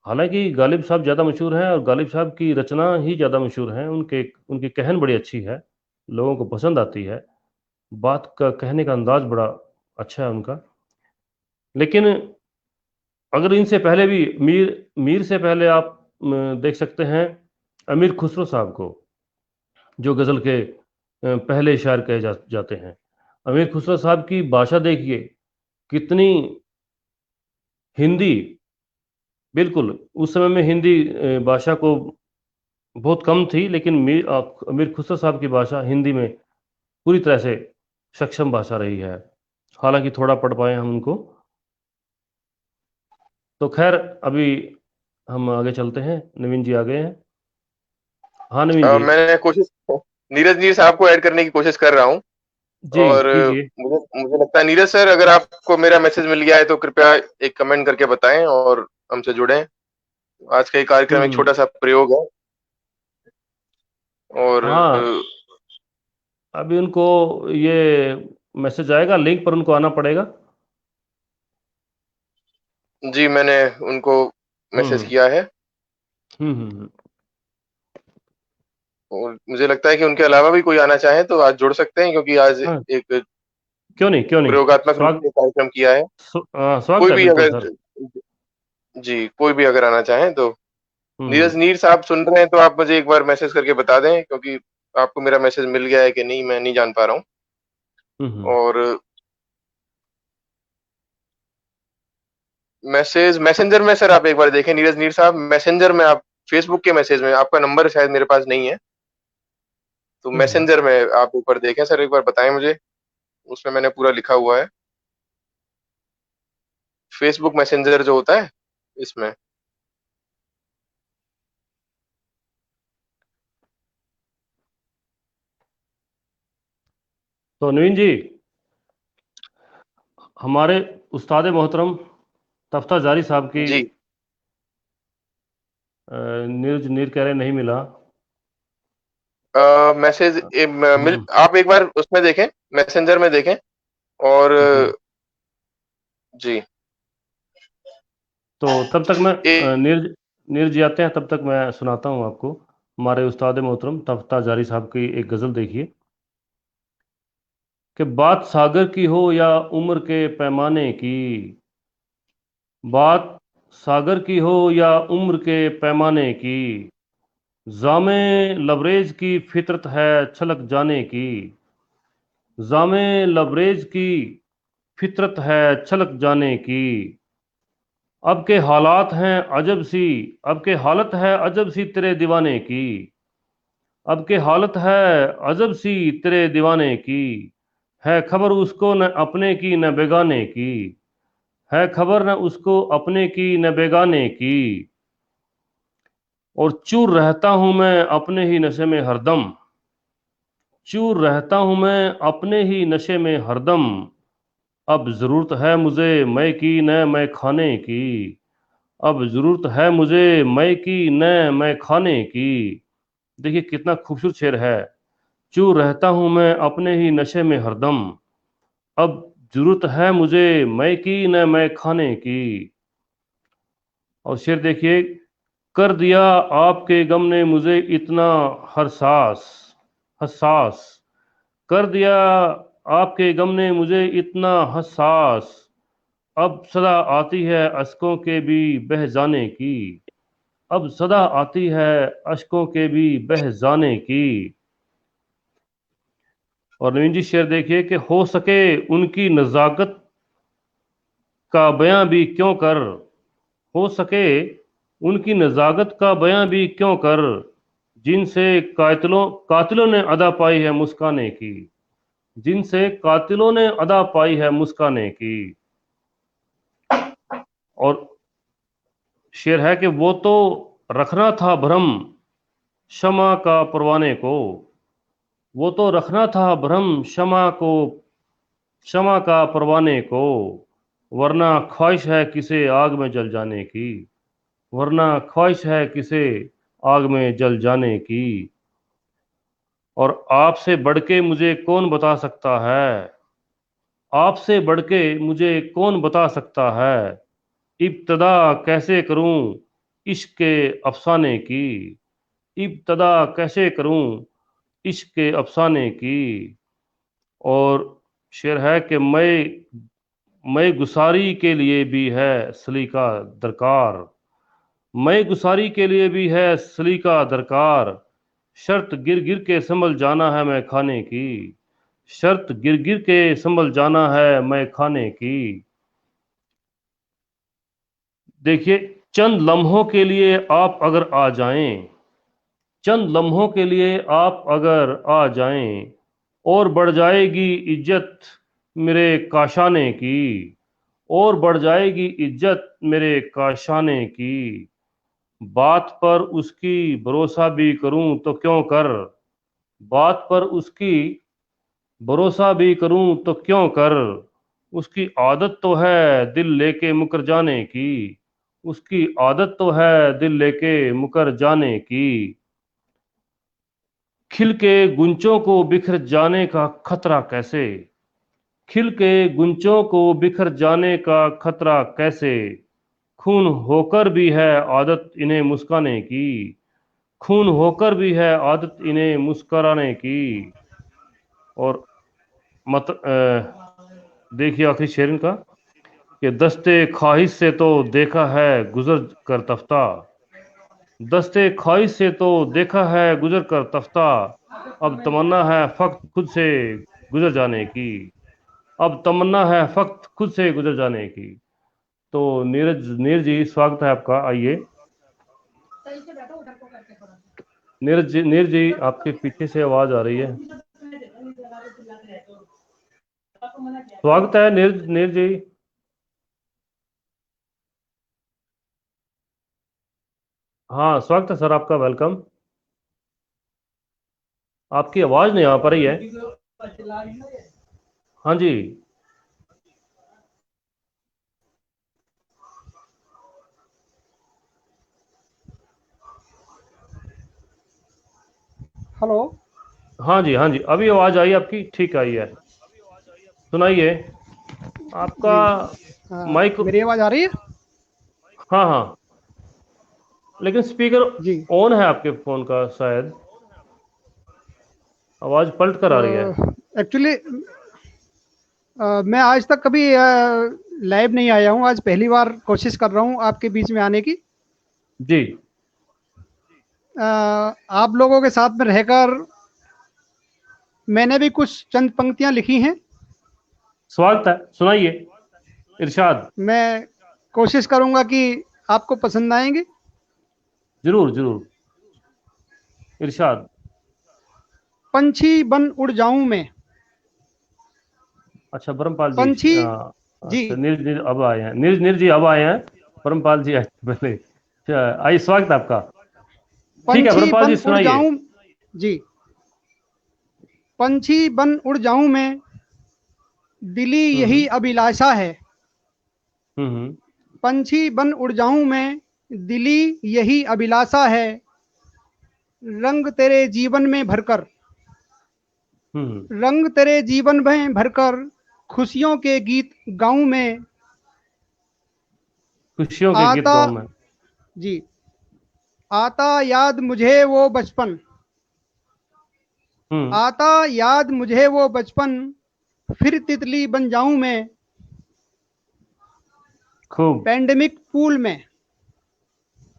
हालांकि गालिब साहब ज़्यादा मशहूर हैं और गालिब साहब की रचना ही ज़्यादा मशहूर हैं। उनके उनकी कहन बड़ी अच्छी है, लोगों को पसंद आती है, बात का कहने का अंदाज बड़ा अच्छा है उनका। लेकिन अगर इनसे पहले भी मीर मीर से पहले आप देख सकते हैं अमीर खुसरो साहब को, जो गज़ल के पहले शायर कहे जाते हैं। अमीर खुसरो साहब की भाषा देखिए, कितनी हिंदी, बिल्कुल उस समय में हिंदी भाषा को बहुत कम थी, लेकिन अमीर खुसरो साहब की भाषा हिंदी में पूरी तरह से सक्षम भाषा रही है। हालांकि थोड़ा पढ़ पाए हम उनको। तो खैर, अभी हम आगे चलते हैं। नवीन जी आ गए हैं। हाँ नवीन जी। मैंने कोशिश नीरज नीर साहब को ऐड करने की कोशिश कर रहा हूँ। जी और कीजिए। मुझे मुझे लगता है नीरज सर, अगर आपको मेरा मैसेज मिल गया है तो कृपया एक कमेंट करके बताएं और हमसे जुड़ें। आज का ये कार्यक्रम एक हम्म। छोटा सा प्रयोग है। और हाँ, अभी उनको ये मैसेज आएगा, लिंक पर उनको आना पड़ेगा। जी, मैंने उनको मैसेज हम्म किया है। हम्म हम्म हम्म। और मुझे लगता है कि उनके अलावा भी कोई आना चाहे तो आज जुड़ सकते हैं, क्योंकि आज हाँ, एक क्यों नहीं क्यों नहीं। प्रयोगात्मक रूप से कार्यक्रम किया है। स्वागत कोई है भी बिल्कुल अगर सर। जी, कोई भी अगर आना चाहे तो। हम्म नीरज नीर साहब सुन रहे हैं तो आप मुझे एक बार मैसेज करके बता दें, क्योंकि आपको मेरा मैसेज मिल गया है कि नहीं मैं नहीं जान पा रहा हूँ। हम्म। और मैसेज मैसेंजर में सर आप एक बार देखें, नीरज नीर साहब मैसेंजर में आप, फेसबुक के मैसेज में आपका नंबर शायद मेरे पास नहीं है, तो हम्म। मैसेंजर में आप एक बार देखें सर, एक बार बताएं मुझे। उसमें मैंने पूरा लिखा हुआ है, फेसबुक मैसेंजर जो होता है इसमें। तो नवीन जी, हमारे उस्ताद मोहतरम तफ्ता जारी साहब की जी। नीरज नीर कह रहे नहीं मिला। मैसेज मिल, हम्म आप एक बार उसमें देखें, मैसेंजर में देखें। और हम्म। जी। तो तब तक मैं एक नीरज नीरज जी आते हैं, तब तक मैं सुनाता हूँ आपको हमारे उस्ताद मोहतरम तफ्ता जारी साहब की एक गज़ल। देखिए कि बात सागर की हो या उम्र के पैमाने की, बात सागर की हो या उम्र के पैमाने की, जामे लबरेज की फितरत है छलक जाने की, जामे लबरेज की फितरत है छलक जाने की। अब के हालात हैं अजब सी, अब के हालत है अजब सी तेरे दीवाने की, अब के हालत है अजब सी तेरे दीवाने की, है खबर उसको न अपने की न बेगाने की, है खबर न उसको अपने की न बेगाने की। और चूर रहता हूं मैं अपने ही नशे में हरदम, चूर रहता हूं मैं अपने ही नशे में हरदम। अब जरूरत है मुझे मैं की न मैं खाने की, अब जरूरत है मुझे मैं की न मैं खाने की। देखिए कितना खूबसूरत शेर है। चूर रहता हूं मैं अपने ही नशे में हरदम, अब जरूरत है मुझे मैं की न मैं खाने की। और शेर देखिए, कर दिया आपके गम ने मुझे इतना हसास, हसास, कर दिया आपके गम ने मुझे इतना हसास। अब सदा आती है अश्कों के भी बह जाने की, अब सदा आती है अश्कों के भी बह जाने की। और नवीन जी शेर देखिए कि हो सके उनकी नज़ाकत का बयां भी क्यों कर, हो सके उनकी नज़ाकत का बयां भी क्यों कर, जिनसे कातिलों कातिलों ने अदा पाई है मुस्काने की, जिनसे कातिलों ने अदा पाई है मुस्काने की। और शेर है कि वो तो रखना था भरम क्षमा का परवाने को। वो तो रखना था भ्रम क्षमा का परवाने को, वरना ख्वाहिश है किसे आग में जल जाने की, वरना ख्वाहिश है किसे आग में जल जाने की। और आपसे बढ़ के मुझे कौन बता सकता है, आपसे बढ़ के मुझे कौन बता सकता है, इब्तदा कैसे करूं इश्क के अफसाने की, इब्तदा कैसे करूं इश्क के अफसाने की। और शेर है कि मैं गुसारी के लिए भी है सलीका दरकार, मैं गुसारी के लिए भी है सलीका दरकार, शर्त गिर गिर के संभल जाना है मैं खाने की, शर्त गिर गिर के संभल जाना है मैं खाने की। देखिए, चंद लम्हों के लिए आप अगर आ जाएं, चंद लम्हों के लिए आप अगर आ जाएं, और बढ़ जाएगी इज्जत मेरे काशाने की, और बढ़ जाएगी इज्जत मेरे काशाने की। बात पर उसकी भरोसा भी करूं तो क्यों कर, बात पर उसकी भरोसा भी करूं तो क्यों कर, उसकी आदत तो है दिल लेके मुकर जाने की, उसकी आदत तो है दिल लेके मुकर जाने की। खिल के गुंचों को बिखर जाने का खतरा कैसे, खिल के गुंचों को बिखर जाने का खतरा कैसे, खून होकर भी है आदत इन्हें मुस्काने की, खून होकर भी है आदत इन्हें मुस्कराने की। और देखिए आखिरी शेर इनका, कि दस्ते ख्वाहिश से तो देखा है गुजर कर तफ्ता, दस्ते ख्वाहिश से तो देखा है गुजर कर तफ्ता, अब तमन्ना है फक्त खुद से गुजर जाने की, अब तमन्ना है फक्त खुद से गुजर जाने की। तो नीरज जी, स्वागत है आपका, आइए। नीरज जी, आपके पीछे से आवाज आ रही है। स्वागत है नीरज जी। हाँ, स्वागत है सर आपका, वेलकम। आपकी आवाज नहीं आ पा रही है। हाँ जी। हेलो। हाँ जी, हाँ जी, अभी आवाज आई आपकी, ठीक आई है। सुनाइए आपका जी। माइक। मेरी आवाज़ आ रही है? हाँ हाँ, लेकिन स्पीकर जी। ऑन है आपके फोन का शायद, आवाज पलट कर आ रही है। एक्चुअली मैं आज तक कभी लाइव नहीं आया हूँ। आज पहली बार कोशिश कर रहा हूँ आपके बीच में आने की। जी। आप लोगों के साथ में रहकर मैंने भी कुछ चंद पंक्तियाँ लिखी हैं। स्वागत है, सुनाइए, इरशाद। मैं कोशिश करूँगा कि आपको पसंद आएंगे। जरूर जरूर, इरशाद। पंछी बन उड़ जाऊं मैं। अच्छा, ब्रह्मपाल जी, पंछी। जी। अच्छा, नीरज अब आए हैं, नीरज जी अब आए हैं, ब्रह्मपाल जी आए थे पहले। अच्छा, आइए, स्वागत है आपका। ठीक है पंछी ब्रह्मपाल जी, बन उड़ सुनाइए। जाऊं। जी। पंछी बन उड़ जाऊं मैं, दिली यही हम्म अभिलाषा है। हम्म पंछी बन उड़ जाऊं मैं, दिली यही अभिलाषा है। रंग तेरे जीवन में भरकर, हम्म। रंग तेरे जीवन में भरकर, खुशियों के गीत गाऊं मैं। खुशियों के गीत आता। गाऊं मैं। जी। आता याद मुझे वो बचपन, हम्म। आता याद मुझे वो बचपन, फिर तितली बन जाऊं मैं। खूब। पैंडेमिक पूल में,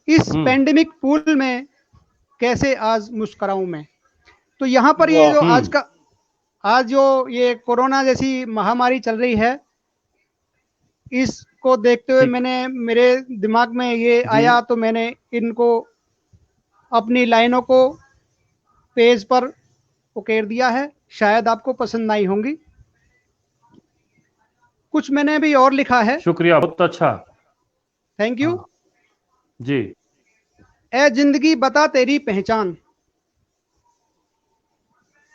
इस हम्म पैंडेमिक पूल में कैसे आज मुस्कुराऊं मैं। तो यहाँ पर ये वाह। जो हम्म। आज जो ये कोरोना जैसी महामारी चल रही है, इसको देखते हुए ठीक। मैंने, मेरे दिमाग में ये जी। आया तो मैंने इनको, अपनी लाइनों को पेज पर उकेर दिया है। शायद आपको पसंद आई होंगी। कुछ मैंने भी और लिखा है। शुक्रिया, बहुत अच्छा। Thank you. हाँ जी। ए जिंदगी बता तेरी पहचान,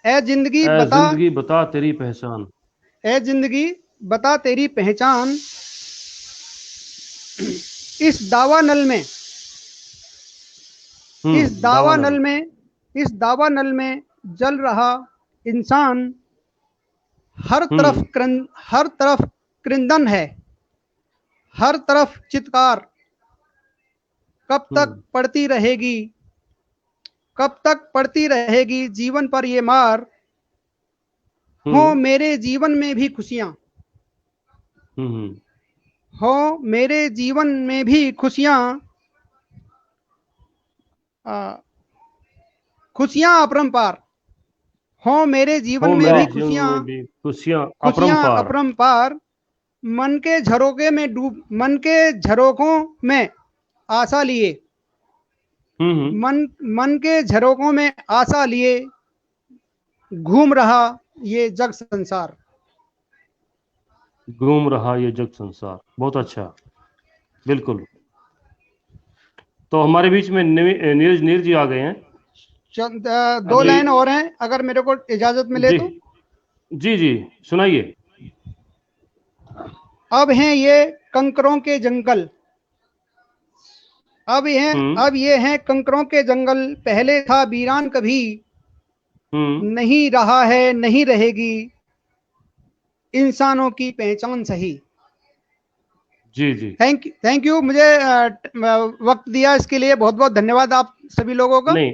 ए जिंदगी ऐ बता, जिंदगी बता तेरी पहचान, ए जिंदगी बता तेरी पहचान, इस दावा नल में, इस दावा दावानल, नल में, इस दावा नल में जल रहा इंसान, हर तरफ हर तरफ क्रंदन है, हर तरफ चित्कार, कब तक पड़ती रहेगी, कब तक पड़ती रहेगी जीवन पर ये मार, हो मेरे जीवन में भी खुशियां, हो मेरे जीवन में भी खुशियां, खुशियां अपरंपार, हो मेरे जीवन में भी खुशियां, खुशियां खुशियां अपरंपार, अपरंपार, मन के झरोके में डूब, मन के झरोकों में आशा लिए, मन के झरोकों में आशा लिए घूम रहा ये जग संसार, घूम रहा ये जग संसार। बहुत अच्छा, बिल्कुल। तो हमारे बीच में नीरज नीर जी आ गए हैं। दो लाइन और हैं, अगर मेरे को इजाजत मिले तो। जी जी, सुनाइए। अब हैं ये कंकरों के जंगल, अब ये हैं कंकरों के जंगल, पहले था वीरान कभी, नहीं रहा है नहीं रहेगी इंसानों की पहचान सही। जी जी, थैंक यू, मुझे वक्त दिया इसके लिए बहुत बहुत धन्यवाद आप सभी लोगों का। नहीं,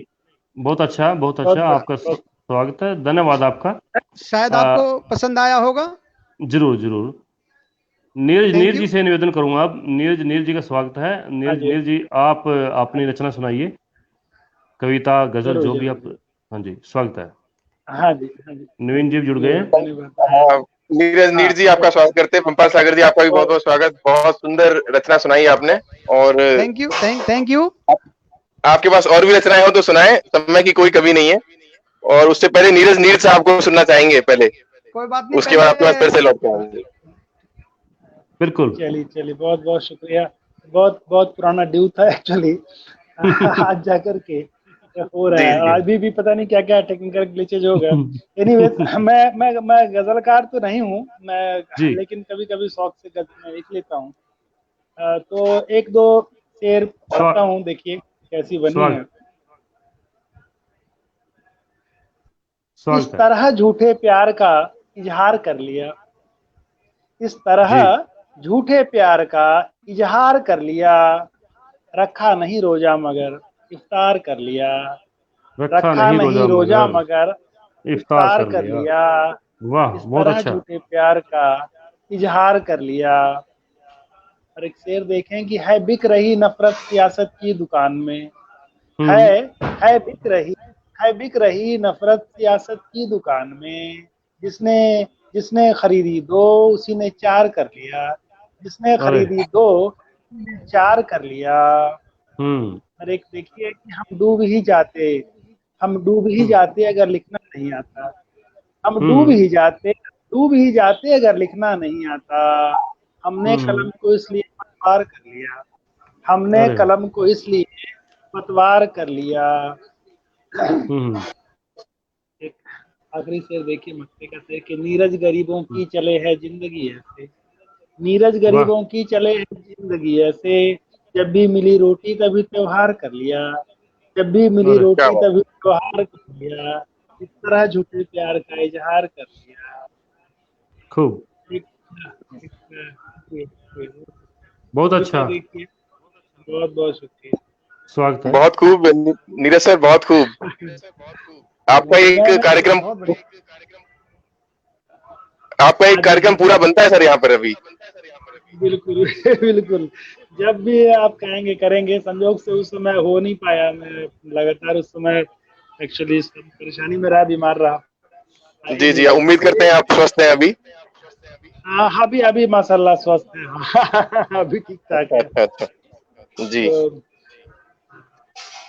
बहुत अच्छा, बहुत अच्छा, आपका स्वागत है, धन्यवाद आपका। शायद आपको पसंद आया होगा। जरूर जरूर। नीरज जी से निवेदन करूंगा, अब नीरज जी का स्वागत है। नीरज जी, आप अपनी रचना सुनाइए, कविता, गजल, जो भी आप। हाँ जी, स्वागत है। हाँ जी, नवीन जी जुड़ गए हैं। नीर जी आपका स्वागत करते हैं। पंपाल सागर जी, आपका भी बहुत बहुत स्वागत। बहुत सुंदर रचना सुनाई आपने, और थैंक यू। आपके पास और भी रचनाएं हो तो सुनाएं, समय की कोई कमी नहीं है। और उससे पहले नीरज साहब को सुनना चाहेंगे पहले, कोई बात नहीं, उसके बाद आपके पास फिर से लौट के आएंगे। बिल्कुल। चलिए बहुत बहुत शुक्रिया। बहुत पुराना ड्यू था एक्चुअली, आज जाकर के हो रहा है। अभी भी पता नहीं क्या क्या टेक्निकल ग्लिचेज हो गया। एनीवेज, मैं गजलकार तो नहीं हूँ मैं, लेकिन कभी कभी शौक से गजल लिख लेता हूँ। तो एक दो शेर पढ़ता हूँ, देखिए कैसी बनी है। इस तरह झूठे प्यार का इजहार कर लिया, इस तरह झूठे प्यार का इजहार कर लिया, रखा नहीं रोजा मगर इफ्तार कर लिया, रखा नहीं रोजा मगर इफ्तार कर लिया। वाह, इस बहुत तरह अच्छा। झूठे प्यार का इजहार कर लिया। और एक शेर देखें कि है बिक रही नफरत सियासत की दुकान में, है बिक रही नफरत सियासत की दुकान में, जिसने खरीदी दो उसी ने चार कर लिया, जिसने खरीदी दो उसी ने चार कर लिया। और एक देखिए कि हम डूब ही जाते अगर लिखना नहीं आता, हम डूब ही जाते अगर लिखना नहीं आता, हमने कलम को इसलिए पतवार कर लिया, हमने कलम को इसलिए पतवार कर लिया। एक आखिरी शेर देखिए मक्ते का शेर कि नीरज गरीबों की चले है जिंदगी ऐसे, नीरज गरीबों की चले है जिंदगी ऐसे, जब भी मिली रोटी तभी त्योहार कर लिया, जब भी मिली रोटी तभी त्योहार कर लिया, इस तरह झूठे प्यार का इजहार कर लिया। खूब, बहुत अच्छा, देखिए बहुत बहुत शुक्रिया, स्वागत है। बहुत खूब नीरज सर, बहुत खूब। आपका एक कार्यक्रम पूरा बनता है सर यहाँ पर अभी। बिल्कुल बिल्कुल, जब भी आप कहेंगे करेंगे। संयोग से उस समय हो नहीं पाया, मैं लगातार उस समय एक्चुअली परेशानी में रहा, बीमार रहा। जी, उम्मीद करते हैं आप स्वस्थ हैं अभी। हाँ, अभी माशाल्लाह स्वस्थ है। अभी ठीक ठाक है। अच्छा, जी। तो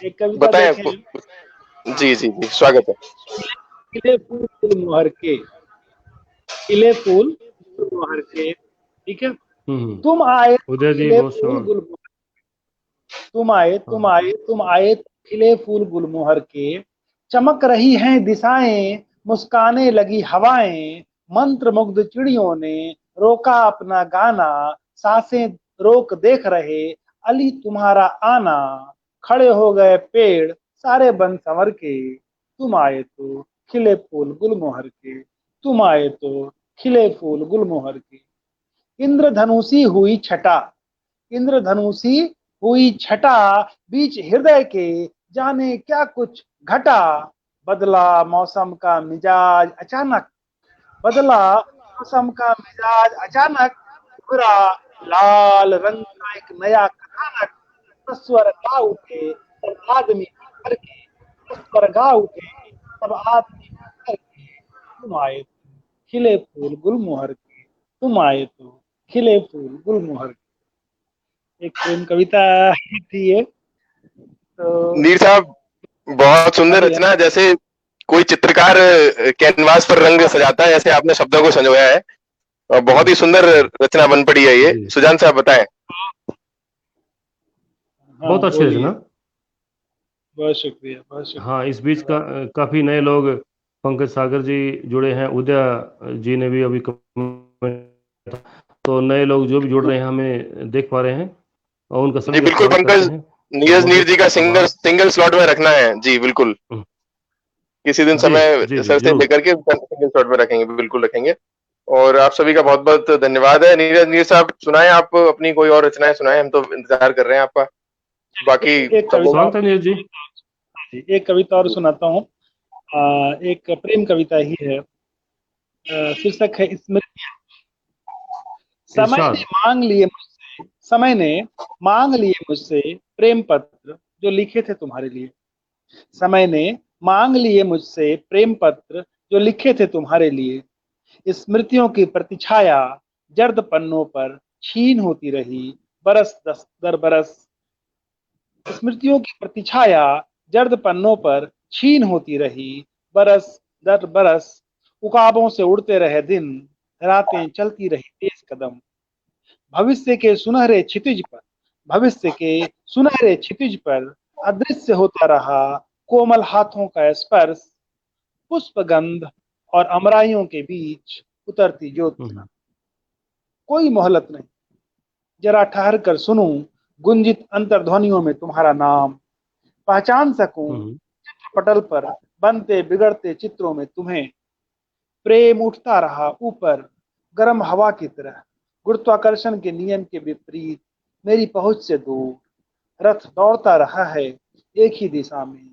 एक कविता बताएं। जी, स्वागत है। खिले फूल गुलमोहर के, खिले फूल गुलमोहर के, ठीक है। तुम आए खिले फूल गुलमोहर, तुम आए खिले फूल गुलमोहर के, चमक रही हैं दिशाएं मुस्काने लगी हवाएं, मंत्र मुग्ध चिड़ियों ने रोका अपना गाना, सांसें रोक देख रहे अली तुम्हारा आना, खड़े हो गए पेड़ सारे बन संवर के, तुम आए तो खिले फूल गुलमोहर के, तुम आए तो खिले फूल गुलमोहर के। इंद्रधनुषी हुई छटा, इंद्रधनुषी हुई छटा, बीच हृदय के जाने क्या कुछ घटा, बदला मौसम का मिजाज अचानक, बदला मौसम का मिजाज अचानक, उभरा लाल रंग का एक नया कथानक, स्वर गा उठे सब आदमी भर के, स्वर गा उठे सब आदमी भर के, तुम आए तो खिले फूल गुलमोहर के, तुम आए तो खिले फूल गुलमोहर के। एक प्रेम कविता थी ये। तो नीर साहब, बहुत हाँ सुंदर जी, रचना, जैसे कोई चित्रकार कैनवास पर रंग सजाता है, ऐसे आपने शब्दों को संजोया है और बहुत ही सुंदर रचना बन पड़ी है ये। जी, सुजान साहब बताएं। हाँ बहुत अच्छी बोलिए। रचना। बहुत शुक्रिया, बहुत शुक्रिया। हाँ, इस बीच काफी नए लोग, पंकज सागर जी जुड़े हैं, उदय जी ने भी अभी कमेंट, तो नए लोग जो भी जुड़ रहे हैं हमें देख पा रहे हैं और उनका जी सभी का बिल्कुल स्वागत करते पंकज, हैं। नीरज बहुत नीर जी बहुत का सिंगल आभार। सिंगल स्लॉट में रखना है जी, बिल्कुल किसी दिन जी समय जी जी सर से जरूर। लेकर के सिंगल स्लॉट में रखेंगे, बिल्कुल रखेंगे। और आप सभी का बहुत बहुत धन्यवाद है। नीरज नीर साहब, सुनाएं आप अपनी कोई और रचनाएं, सुनाएं, हम तो इंतजार कर रहे हैं आपका। बाकी एक सब लोग। कविता, स्वागत है नीरज जी। एक कविता और सुनाता हूँ। एक प्रेम कविता ही है। शीर्षक है स्मृति। समय ने इरशाद। मांग लिए मुझसे, समय ने मांग लिए मुझसे प्रेम पत्र जो लिखे थे तुम्हारे लिए, समय ने मांग लिए मुझसे प्रेम पत्र जो लिखे थे तुम्हारे लिए। स्मृतियों की प्रतिछाया जर्द पन्नों पर छीन होती रही बरस दर बरस। स्मृतियों की प्रतिछाया जर्द पन्नों पर छीन होती रही बरस दर बरस। उकाबों से उड़ते रहे दिन, रातें चलती रही तेज कदम। भविष्य के सुनहरे क्षितिज पर, भविष्य के सुनहरे क्षितिज पर अदृश्य होता रहा कोमल हाथों का स्पर्श। पुष्प गंध और अमराइयों के बीच उतरती ज्योत्सना। कोई मोहलत नहीं, जरा ठहर कर सुनूं गुंजित अंतर्ध्वनियों में तुम्हारा नाम। पहचान सकूं पटल पर बनते बिगड़ते चित्रों में तुम्हें। प्रेम उठता रहा ऊपर गर्म हवा की तरह, गुरुत्वाकर्षण के नियम के विपरीत मेरी पहुंच से दूर। रथ दौड़ता रहा है एक ही दिशा में,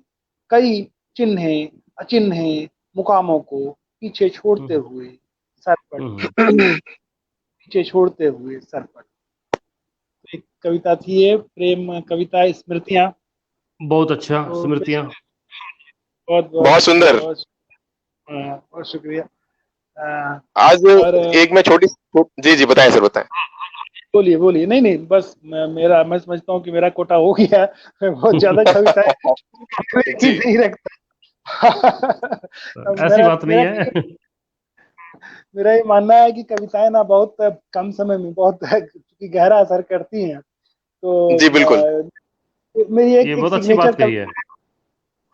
कई चिन्हे अचिन्हे मुकामों को पीछे छोड़ते हुए सरपट, पीछे छोड़ते हुए सरपट। एक कविता थी ये, प्रेम कविता स्मृतियां। बहुत अच्छा, तो स्मृतियां। बहुत बहुत बहुत सुंदर। बहुत बहुत शुक्रिया। अ, आज और एक मैं छोटी, जी जी बताएं सर, बताएं। बोलिए बोलिए। नहीं नहीं, बस मैं समझता हूँ कि मेरा कोटा हो गया। मैं बहुत ज्यादा कविताएं ही जी नहीं रखता। ऐसी मेरा बात नहीं मेरा है। मेरा ये मानना है कि कविताएं ना बहुत कम समय में बहुत क्योंकि गहरा असर करती हैं। तो जी बिल्कुल। मेरी ये एक बहुत अच्छी सिग्नेचर बात कही है। कविता,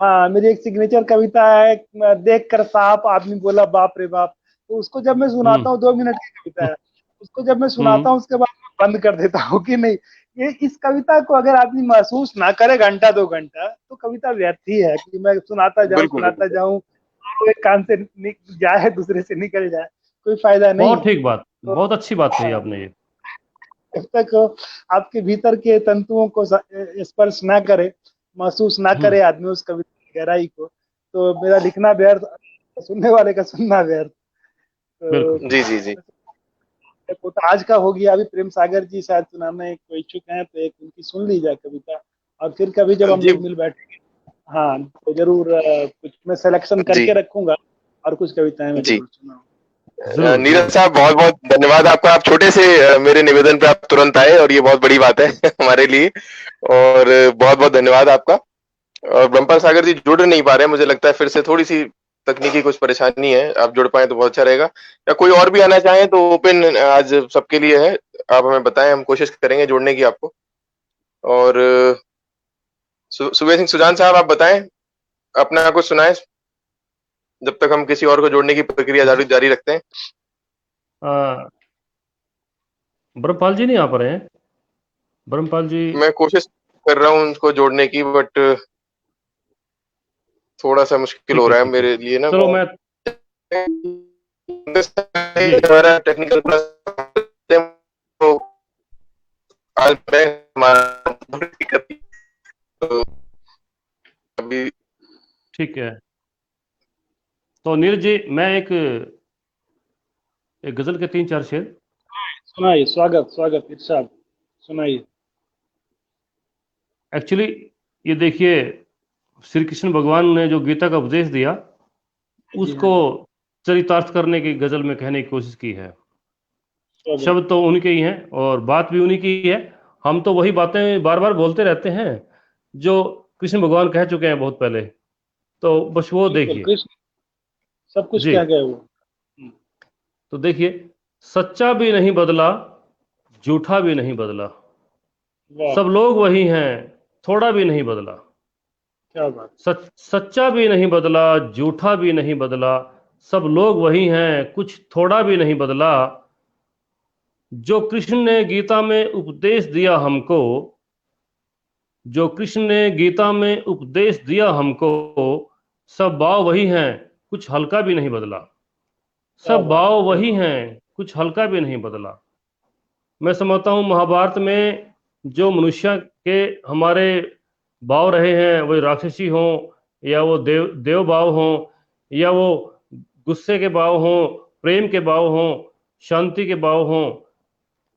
हाँ मेरी एक सिग्नेचर कविता है, देख कर सांप आदमी बोला बाप रे बाप। तो उसको जब मैं सुनाता हम्म हूँ, 2 मिनट की कविता है, उसको जब मैं सुनाता हम्म हूँ उसके बाद मैं बंद कर देता हूँ कि नहीं, ये इस कविता को अगर आदमी महसूस ना करे घंटा 2 घंटा तो कविता व्यर्थ ही है कि मैं बिल्कुल सुनाता बिल्कुल। जाऊं और वो एक कान से जाए दूसरे से निकल जाए, कोई फायदा नहीं बहुत है। ठीक बात, तो बहुत अच्छी बात कही हाँ, आपने ये। जब तक आपके भीतर के तंतुओं को स्पर्श ना करे, महसूस ना हम्म करे आदमी उस कविता की गहराई को, तो मेरा लिखना व्यर्थ, सुनने वाले का सुनना व्यर्थ। तो बिल्कुल। जी जी जी। वो तो आज का हो गया। अभी प्रेम सागर जी शायद सुनाने को इच्छुक हैं, तो एक उनकी सुन ली जाए कविता, और फिर कभी जब हम जी लोग मिल बैठेंगे, हाँ तो जरूर कुछ मैं सिलेक्शन जी करके रखूंगा और कुछ कविताएं मैं जी। जरूर सुनाऊंगा। जरूर नीरज जरूर। साहब, बहुत बहुत धन्यवाद आपका। आप छोटे से मेरे निवेदन पे आप तुरंत आए और ये बहुत बड़ी बात है हमारे लिए। और बहुत बहुत धन्यवाद आपका। और बम्पर सागर जी जुड़ नहीं पा रहे हैं, मुझे लगता है फिर से थोड़ी सी तकनीकी कुछ परेशानी है। आप जुड़ पाए तो बहुत अच्छा रहेगा, या कोई और भी आना चाहे तो ओपन आज सबके लिए है। आप हमें बताएं, हम कोशिश करेंगे जोड़ने की आपको। और सुबह सिंह सुजान साहब, आप बताएं, अपना कुछ सुनाएं। जब तक हम किसी और को जोड़ने की प्रक्रिया जारी रखते हैं। ब्रह्मपाल जी नहीं आ पा रहे हैं। ब्रह्मपाल जी, मैं कोशिश कर रहा हूँ उनको जोड़ने की, बट थोड़ा सा मुश्किल ठीक हो है रहा है ठीक है, मेरे लिए ना। चलो मैं जी हमारा टेक्निकल तो आज मैं हमारा दिक्कत थी, तो अभी ठीक है। तो नीरज जी, मैं एक गजल के 3-4 शेर। सुनाइए, स्वागत स्वागत, इरशाद, सुनाइए। एक्चुअली ये देखिए, श्री कृष्ण भगवान ने जो गीता का उपदेश दिया जी उसको हाँ, चरितार्थ करने की गजल में कहने की कोशिश की है। स्वागत। शब्द तो उनके ही हैं और बात भी उन्हीं की है। हम तो वही बातें बार बार बोलते रहते हैं जो कृष्ण भगवान कह चुके हैं बहुत पहले। तो बस वो बिल्कुल, देखिए कृष्ण सब कुछ जी। कह गए वो। तो देखिए, सच्चा भी नहीं बदला, झूठा भी नहीं बदला, वाह, सब लोग वही हैं, थोड़ा भी नहीं बदला। क्या बात। सच्चा भी नहीं बदला, झूठा भी नहीं बदला, सब लोग वही हैं, कुछ थोड़ा भी नहीं बदला। जो कृष्ण ने गीता में उपदेश दिया हमको, जो कृष्ण ने गीता में उपदेश दिया हमको, सब भाव वही हैं, कुछ हल्का भी नहीं बदला। क्या सब बात है, भाव क्या वही बात। हैं, कुछ हल्का भी नहीं बदला। मैं समझता हूँ महाभारत में जो मनुष्य के हमारे भाव रहे हैं, वो राक्षसी हों या वो देव भाव हों, या वो गुस्से के भाव हों, प्रेम के भाव हों, शांति के भाव हों,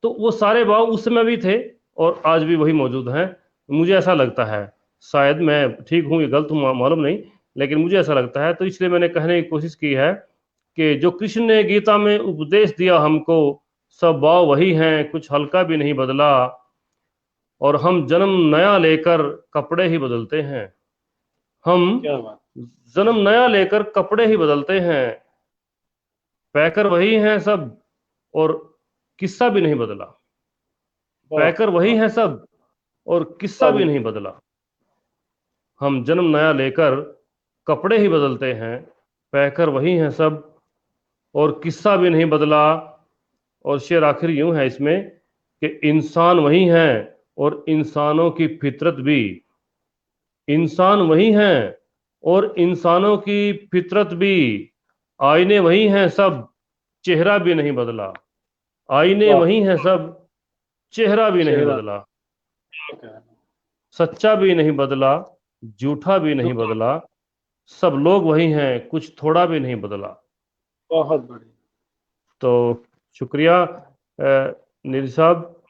तो वो सारे भाव उस समय भी थे और आज भी वही मौजूद हैं। मुझे ऐसा लगता है, शायद मैं ठीक हूँ या गलत हूँ मालूम नहीं, लेकिन मुझे ऐसा लगता है। तो इसलिए मैंने कहने की कोशिश की है कि जो कृष्ण ने गीता में उपदेश दिया हमको, सब भाव वही हैं, कुछ हल्का भी नहीं बदला। और हम जन्म नया लेकर कपड़े ही बदलते हैं। हम क्या बात। जन्म नया लेकर कपड़े ही बदलते हैं, पैकर वही हैं सब और किस्सा भी नहीं बदला। वाह पैकर वही वाह, हैं सब और किस्सा सब भी नहीं बदला। हम जन्म नया लेकर कपड़े ही बदलते हैं, पैकर वही हैं सब और किस्सा भी नहीं बदला। और शेर आखिर यूं है इसमें कि इंसान वही हैं और इंसानों की फितरत भी, इंसान वही हैं और इंसानों की फितरत भी, आईने वही हैं सब, चेहरा भी नहीं बदला। आईने वाह। वही हैं सब, चेहरा भी नहीं चेहरा बदला। क्या कहना। सच्चा भी नहीं बदला, झूठा भी नहीं झूठा, बदला, सब लोग वही हैं, कुछ थोड़ा भी नहीं बदला। बहुत बढ़िया, तो शुक्रिया नील साहब।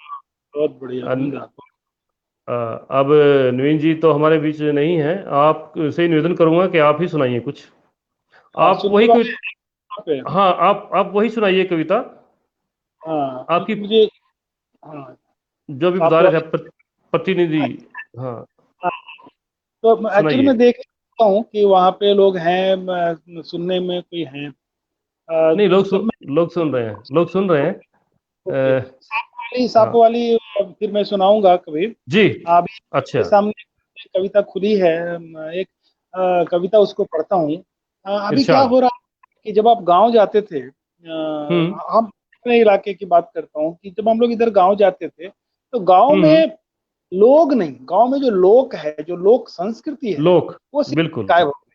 बहुत बढ़िया, अन- उम्दा। अब नवीन जी तो हमारे बीच नहीं है, आप से ही निवेदन करूंगा कि आप ही सुनाइए कुछ। हाँ, आप सुनने वही वाले कोई, यहाँ पे। हाँ आप वही सुनाइए कविता हाँ, आपकी, क्योंकि मुझे, हाँ, जो भी बता साप रहे थे वाली। आप, प्रतिनिधि। हाँ, हाँ, तो एक्चुअली सुनाइए। मैं देख रहा हूँ कि वहाँ पे लोग हैं, सुनने में कोई हैं। नहीं, तो मैं, लोग सुन रहे हैं, लोग सुन रहे हैं। ओके, अ, साप हाँ वाली फिर मैं सुनाऊंगा कभी। जी। अभी अच्छा। मेरे सामने एक कविता खुली है, एक कविता उसको पढ़ता हूँ। अभी क्या इरशाद। हो रहा है कि जब आप गांव जाते थे, हम्म हम अपने इलाके की बात करता हूँ कि जब हम लोग इधर गांव जाते थे तो गांव हम्म। में लोग नहीं, गांव में जो लोक है, जो लोक संस्कृति है, लोक, वो सिर्फ बिल्कुल। गायब हो गई।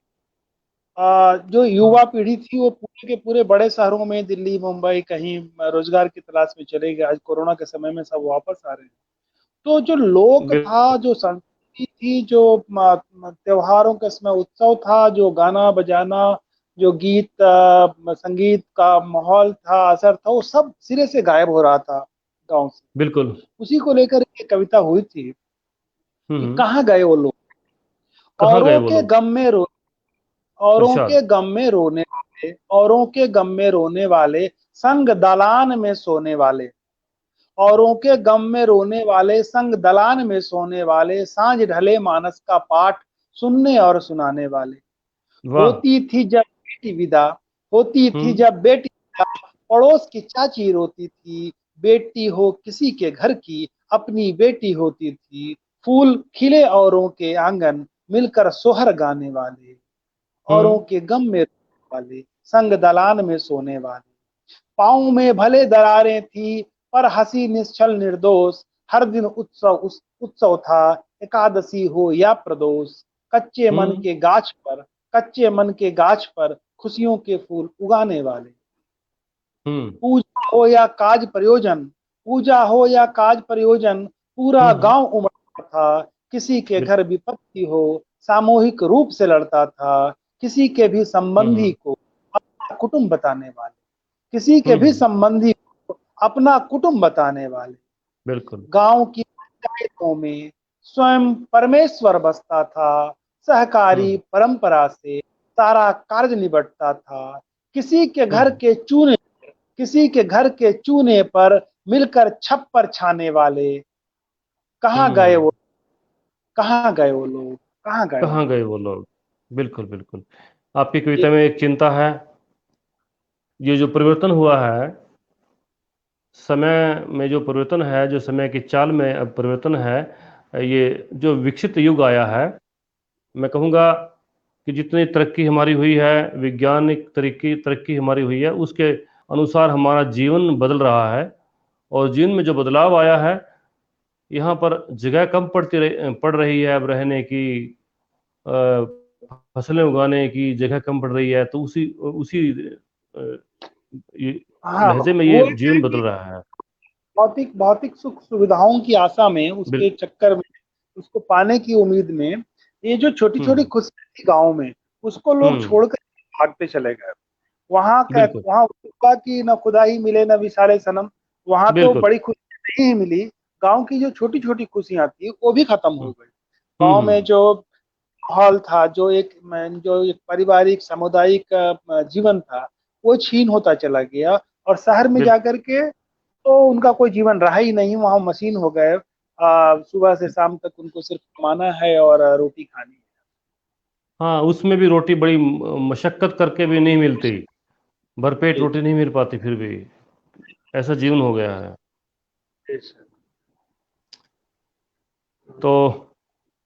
जो युवा पीढ़ी थी वो पूरे के पूरे बड़े शहरों में, दिल्ली मुंबई कहीं रोजगार की तलाश में चले गए। आज कोरोना के समय में सब वापस आ रहे हैं। तो जो लोक बिल- था, जो संस्कृति थी, जो त्योहारों के समय उत्सव था, जो गाना बजाना, जो गीत संगीत का माहौल था, असर था, वो सब सिरे से गायब हो रहा था गांव से। बिल्कुल। उसी को लेकर एक कविता हुई थी कि हम्म। कहाँ गए वो लोग, कहाँ गए औरों वो के लोग? गम में रो, औरों इरशाद। के गम में रोने वाले, औरों के गम में रोने वाले, संग दलान में सोने वाले, औरों के गम में रोने वाले, संग दलान में सोने वाले, सांझ ढले मानस का पाठ सुनने और सुनाने वाले। वाह। होती थी जब बेटी विदा, होती थी हम्म जब बेटी विदा, पड़ोस की चाची रोती थी, बेटी हो किसी के घर की अपनी बेटी होती थी। फूल खिले औरों के आंगन, मिलकर सोहर गाने वाले, औरों हम्म के गम में रोने वाले, संग दलान में सोने वाले। पाँव में भले दरारें थी पर हंसी निश्चल निर्दोष, हर दिन उत्सव था एकादशी हो या प्रदोष। कच्चे मन के गाछ पर, कच्चे मन के गाछ पर खुशियों के फूल उगाने वाले। पूजा हो या काज प्रयोजन, पूजा हो या काज प्रयोजन, पूरा गांव उमड़ता था। किसी के घर विपत्ति हो सामूहिक रूप से लड़ता था, किसी के भी संबंधी को अपना कुटुंब बताने वाले, किसी के भी संबंधी को अपना कुटुंब बताने वाले। बिल्कुल। गांव की पंचायतों में स्वयं परमेश्वर बसता था, सहकारी परंपरा से सारा कार्य निबटता था। किसी के घर के चूने, किसी के घर के चूने पर मिलकर छप्पर छाने वाले। कहाँ गए वो, कहाँ गए वो लोग, कहाँ गए वो लोग। बिल्कुल बिल्कुल। आपकी कविता में एक चिंता है, ये जो परिवर्तन हुआ है, समय में जो परिवर्तन है, जो समय की चाल में अब परिवर्तन है, ये जो विकसित युग आया है, मैं कहूँगा कि जितनी तरक्की हमारी हुई है, वैज्ञानिक तरक्की हमारी हुई है, उसके अनुसार हमारा जीवन बदल रहा है। और जीवन में जो बदलाव आया है, यहाँ पर जगह कम पड़ रही है अब रहने की, फसलें उगाने की जगह कम पड़ रही है, तो उसी लहजे में ये जीवन बदल रहा है। भौतिक सुख सुविधाओं की आशा में, उसके चक्कर में, उसको पाने की उम्मीद में, ये जो छोटी छोटी खुशियां थी गाँव में, उसको लोग छोड़कर भागते चले गए। वहाँ की न खुदा ही मिले न विसारे सनम, वहाँ तो बड़ी खुशियां नहीं मिली। गांव की जो छोटी छोटी खुशियां थी वो भी खत्म हो गई। गांव में जो माहौल था, जो एक पारिवारिक सामुदायिक जीवन था, वो छीन होता चला गया। और शहर में जाकर के तो उनका कोई जीवन रहा ही नहीं, वहाँ मशीन हो गए। सुबह से शाम तक उनको सिर्फ कमाना है और रोटी खानी है। हाँ, उसमें भी रोटी बड़ी मशक्कत करके भी नहीं मिलती, भरपेट रोटी नहीं मिल पाती, फिर भी ऐसा जीवन हो गया है। तो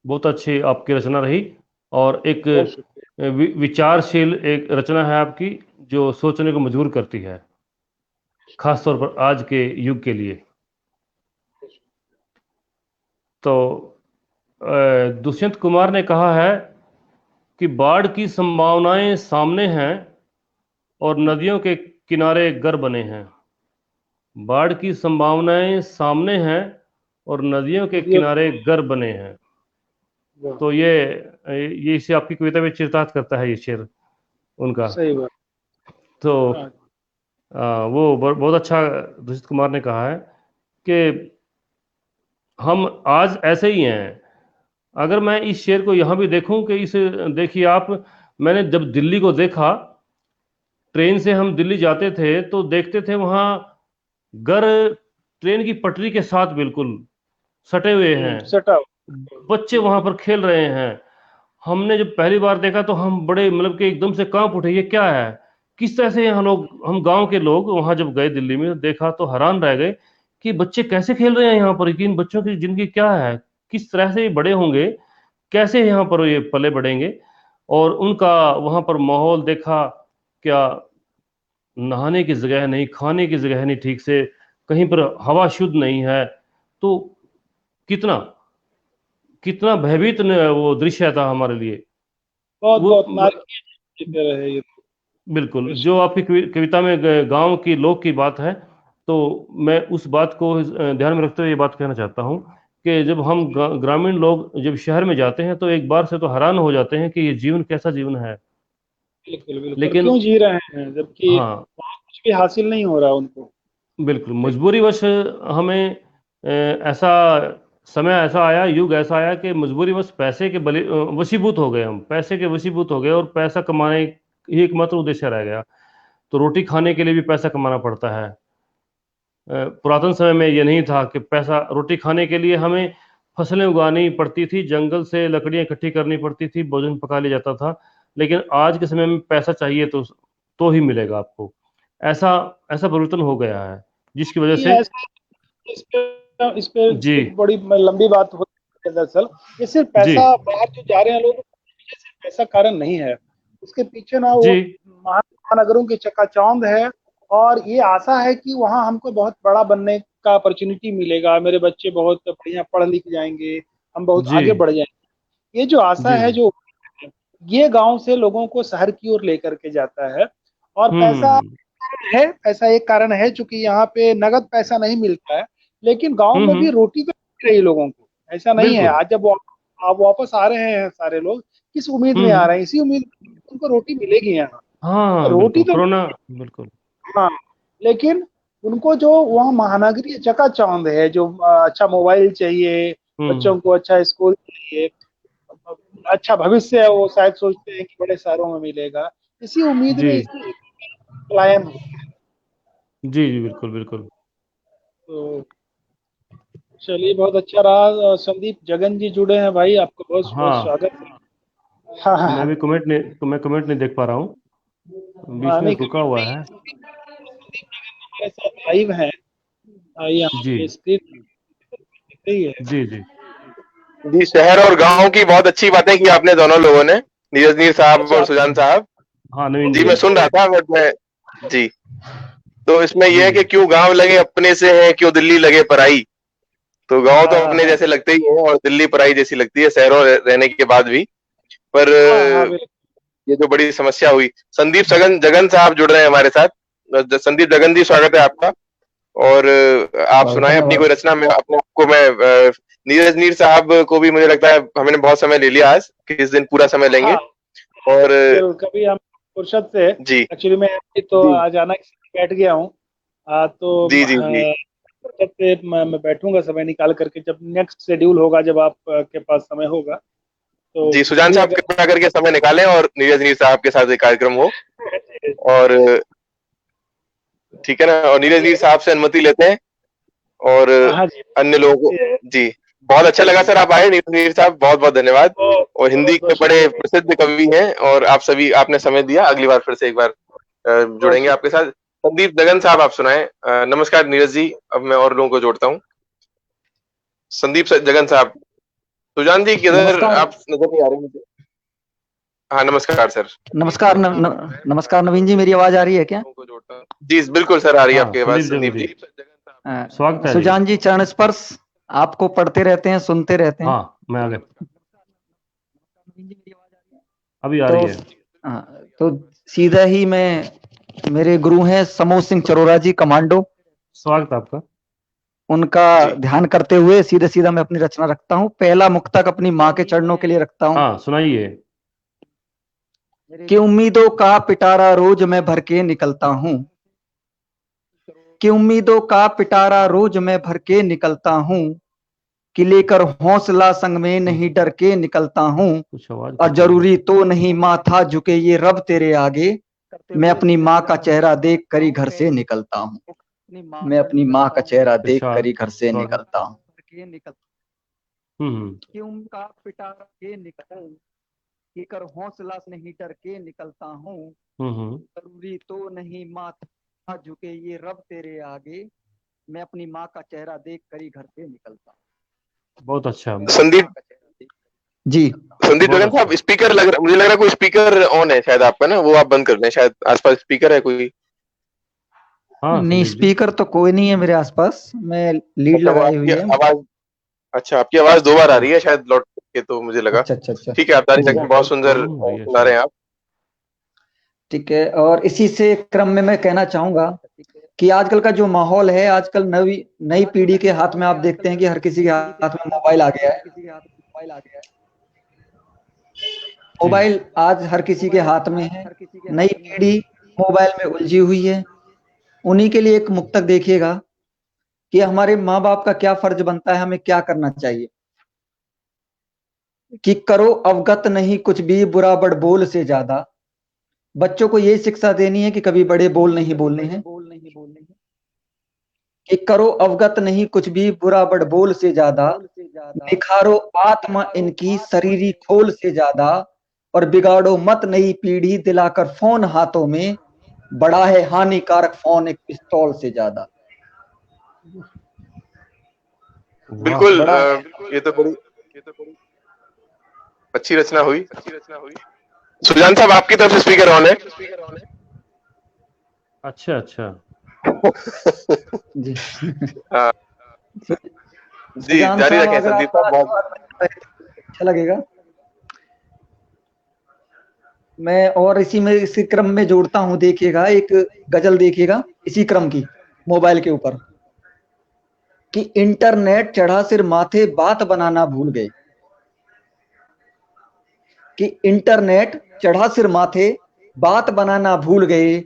बहुत अच्छी आपकी रचना रही, और एक विचारशील एक रचना है आपकी, जो सोचने को मजबूर करती है, खास तौर पर आज के युग के लिए। तो दुष्यंत कुमार ने कहा है कि बाढ़ की संभावनाएं सामने हैं और नदियों के किनारे घर बने हैं। बाढ़ की संभावनाएं सामने हैं और नदियों के किनारे घर बने हैं। तो ये इसे आपकी कविता में चिरतार्थ करता है, ये शेर उनका। सही बात। तो वो बहुत अच्छा दुष्यंत कुमार ने कहा है कि हम आज ऐसे ही हैं। अगर मैं इस शेर को यहाँ भी देखूं कि देखिए आप, मैंने जब दिल्ली को देखा, ट्रेन से हम दिल्ली जाते थे तो देखते थे वहाँ घर ट्रेन की पटरी के साथ बिल्कुल सटे हुए हैं, बच्चे वहाँ पर खेल रहे हैं। हमने जब पहली बार देखा तो हम बड़े मतलब कि एकदम से कांप उठे, ये क्या है, किस तरह से यहाँ लोग, हम गांव के लोग वहाँ जब गए दिल्ली में देखा तो हैरान रह गए कि बच्चे कैसे खेल रहे हैं यहाँ पर, कि इन बच्चों की जिंदगी क्या है, किस तरह से ये बड़े होंगे, कैसे यहाँ पर ये पले बढ़ेंगे। और उनका वहाँ पर माहौल देखा, क्या नहाने की जगह नहीं, खाने की जगह नहीं ठीक से, कहीं पर हवा शुद्ध नहीं है। तो कितना कितना भयभीत वो दृश्य था हमारे लिए। बहुत बिल्कुल, जो आपकी कविता में गांव की लोग की बात है, तो मैं उस बात को ध्यान में रखते हुए ये बात कहना चाहता हूँ कि जब हम ग्रामीण लोग जब शहर में जाते हैं तो एक बार से तो हैरान हो जाते हैं कि ये जीवन कैसा जीवन है। बिल्कुल, लेकिन क्यों जी रहे हैं जबकि कुछ भी हासिल नहीं हो रहा उनको। बिल्कुल, मजबूरीवश हमें ऐसा समय ऐसा आया, युग ऐसा आया कि मजबूरीवश पैसे के वशीभूत हो गए, हम पैसे के वशीभूत हो गए और पैसा कमाने ही एकमात्र उद्देश्य रह गया। तो रोटी खाने के लिए भी पैसा कमाना पड़ता है। पुरातन समय में ये नहीं था कि पैसा, रोटी खाने के लिए हमें फसलें उगानी पड़ती थी, जंगल से लकड़ियां इकट्ठी करनी पड़ती थी, भोजन पका लिया जाता था। लेकिन आज के समय में पैसा चाहिए तो ही मिलेगा आपको। ऐसा परिवर्तन हो गया है, जिसकी वजह से इस पे बड़ी लंबी बात होती है। दरअसल ये सिर्फ पैसा, बाहर जो जा रहे हैं लोग, सिर्फ पैसा कारण नहीं है, उसके पीछे ना वो महान महानगरों की चकाचौंध है, और ये आशा है कि वहाँ हमको बहुत बड़ा बनने का अपॉर्चुनिटी मिलेगा, मेरे बच्चे बहुत बढ़िया पढ़ लिख जाएंगे, हम बहुत जी आगे बढ़ जाएंगे। ये जो आशा जी है, जी। जो ये गांव से लोगों को शहर की ओर लेकर के जाता है। और पैसा हम्म है, पैसा एक कारण है, चूंकि यहाँ पे नगद पैसा नहीं मिलता है, लेकिन गांव में भी हम्म। रोटी तो मिल रही लोगों को, ऐसा नहीं है। बिल्कुल। आज जब आप वापस आ रहे हैं सारे लोग, किस उम्मीद में आ हम्म। रहे हैं? इसी उम्मीद में कि उनको रोटी मिलेगी यहाँ। हाँ रोटी बिल्कुल, तो, कोरोना। बिल्कुल। हाँ, लेकिन उनको जो वहाँ महानगरीय चकाचौंध है, जो अच्छा मोबाइल चाहिए, हम्म। बच्चों को अच्छा स्कूल चाहिए, अच्छा भविष्य है, वो शायद सोचते हैं कि बड़े शहरों में मिलेगा। इसी उम्मीद जी में इसी पलायन हो। जी जी, बिल्कुल बिल्कुल। तो चलिए, बहुत अच्छा रहा। संदीप जगन जी जुड़े हैं भाई, आपका बहुत बहुत हाँ, स्वागत है। हाँ हाँ मैं हाँ। भी कमेंट नहीं, तो मैं कमेंट नहीं देख पा रहा हूँ, बीच में नहीं, रुका कमेंट हुआ नहीं, है। संदीप जगन हमारे साथ लाइव है, यहाँ जी पे स्क्रीन दिख रही है। जी जी जी, शहर और गांव की बहुत अच्छी बातें की आपने दोनों लोगों ने, नीरज नीर साहब अच्छा, और सुजान साहब। हाँ, नवीन जी, जी। मैं सुन रहा था, बट मैं जी, तो इसमें जी यह है जी। कि क्यों गांव लगे अपने से है, क्यों दिल्ली लगे पराई। तो गांव तो हाँ अपने हाँ जैसे लगते ही है और दिल्ली पराई जैसी लगती है शहरों रहने के बाद भी। पर हाँ हाँ, बिल्कुल। ये जो बड़ी समस्या हुई, संदीप जगन जगन साहब जुड़ रहे हैं हमारे साथ। संदीप जगन जी, स्वागत है आपका। और आप बहुत सुनाएं अपनी कोई धन्यवाद। रचना। में अपने आपको मैं नीरज नीर साहब को भी मुझे लगता है हमने बहुत समय ले लिया, आज किस दिन पूरा समय लेंगे। हाँ, और जरूर कभी हम फुर्सत से, जी एक्चुअली मैं अभी तो जी अचानक से बैठ गया हूँ। तो जी जी जी फुर्सत से मैं बैठूंगा समय निकाल करके, जब नेक्स्ट शेड्यूल होगा, जब आप के पास समय होगा तो जी, सुजान कभी साहब अगर। कृपया करके समय निकालें और नीरज नीर साहब के साथ एक कार्यक्रम हो। और ठीक है ना, और नीरज नीर साहब से अनुमति लेते हैं और हाँ जी, अन्य लोगों को। जी, बहुत अच्छा लगा सर, आप आए नीरज नीर साहब, बहुत बहुत धन्यवाद। बहुत और हिंदी बहुत के बहुत बड़े शुक्रिया, प्रसिद्ध कवि हैं, और आप सभी आपने समय दिया। अगली बार फिर से एक बार बहुत जुड़ेंगे आपके शुक्रिया। साथ। संदीप जगन साहब, आप सुनाएं। नमस्कार नीरज जी, अब मैं और लोगों को जोड़ता हूँ। संदीप जगन साहब। सुजान जी किधर, नमस्कार। आप नजर नहीं आ रहे मुझे। हाँ, नमस्कार सर। नमस्कार नमस्कार नवीन जी, मेरी आवाज आ रही है क्या? लोगों को जोड़ता हूँ। जी बिल्कुल सर, आ रही है हाँ, आपकी आवाज संदीप जगन संदीप जी, जी। अ, स्वागत है जी। सुजान जी, चरण स्पर्श आपको पढ़ते रहते हैं, सुनते रहते हैं। हाँ, मैं आ गया, नवीन जी, मेरी आवाज आ रही है? अभी आ तो रही है। तो सीधा ही मैं, मेरे गुरु हैं समोह सिंह चरोरा जी, कमांडो, स्वागत है आपका। उनका जी ध्यान करते हुए सीधे सीधा मैं अपनी रचना रखता हूँ। पहला मुक्तक अपनी माँ के चरणों के लिए रखता हूँ। हाँ, सुनाइए। कि उम्मीदों का पिटारा रोज मैं भर के निकलता हूँ, कि उम्मीदों का पिटारा रोज मैं भर के निकलता हूँ, कि लेकर हौसला संग में नहीं डर के निकलता हूँ। कुछ आवाज और कट रही है। जरूरी तो नहीं माथा झुके ये रब तेरे आगे, मैं अपनी माँ का चेहरा देख कर ही घर से निकलता हूँ, मैं अपनी माँ का चेहरा देख कर ही घर से स्वागत। निकलता हूँ। हम्म। कि उनका पिटारा के निकलूं, कि कर हौसला से नहीं डर के निकलता हूँ, जरूरी तो नहीं माथा झुके ये रब तेरे आगे, मैं अपनी माँ का चेहरा देख कर ही घर से निकलता हूँ। बहुत अच्छा। संदीप जी, संदीप बहुत जगन साहब, अच्छा। स्पीकर मुझे लग रहा है कोई स्पीकर ऑन है शायद आपका ना, वो आप बंद कर दें। शायद आसपास स्पीकर है कोई। हाँ नहीं, संदीप जी। स्पीकर तो कोई नहीं है मेरे आसपास, मैं लीड अच्छा, वो लगाई आपकी हुई है। आवाज, अच्छा आपकी आवाज दो बार आ रही है शायद लौट के, तो मुझे लगा। अच्छा अच्छा अच्छा, ठीक है, आप जारी जी रखें, बहुत सुंदर प्रॉब्लम हो रही है सुना रहे हैं आप। ठीक है। और इसी से क्रम में मैं कहना चाहूंगा कि आजकल का जो माहौल है, आजकल नई नई पीढ़ी के हाथ में आप देखते हैं कि हर किसी के हाथ में मोबाइल आ गया है। जी। मोबाइल आज हर किसी के हाथ में है, नई पीढ़ी मोबाइल में उलझी हुई है। उन्हीं के लिए एक मुक्तक देखिएगा कि हमारे माँ बाप का क्या फर्ज बनता है, हमें क्या करना चाहिए। कि करो अवगत नहीं कुछ भी बुरा बड़ बोल से ज्यादा, बच्चों को यही शिक्षा देनी है कि कभी बड़े बोल नहीं बोलने हैं। कि करो अवगत नहीं कुछ भी बुरा बड़ बोल से ज्यादा, निखारो आत्मा इनकी शरीरी खोल से ज्यादा, और बिगाड़ो मत नई पीढ़ी दिलाकर फोन हाथों में, बड़ा है हानिकारक फोन एक पिस्तौल से ज्यादा। वाह। बिल्कुल, बड़ा ये तो बड़ी अच्छी रचना हुई। सुजान साहब, आपकी तरफ से स्पीकर ऑन है। अच्छा अच्छा। जी। हाँ, जी सुजान जारी साहब, रखें अगर संदीप आपका साहब। बहुत अच्छा लगेगा, मैं और इसी क्रम में जोड़ता हूं। देखिएगा एक गजल, देखिएगा इसी क्रम की, मोबाइल के ऊपर, कि इंटरनेट चढ़ा सिर माथे बात बनाना भूल गए। कि इंटरनेट चढ़ा सिर माथे बात बनाना भूल गए,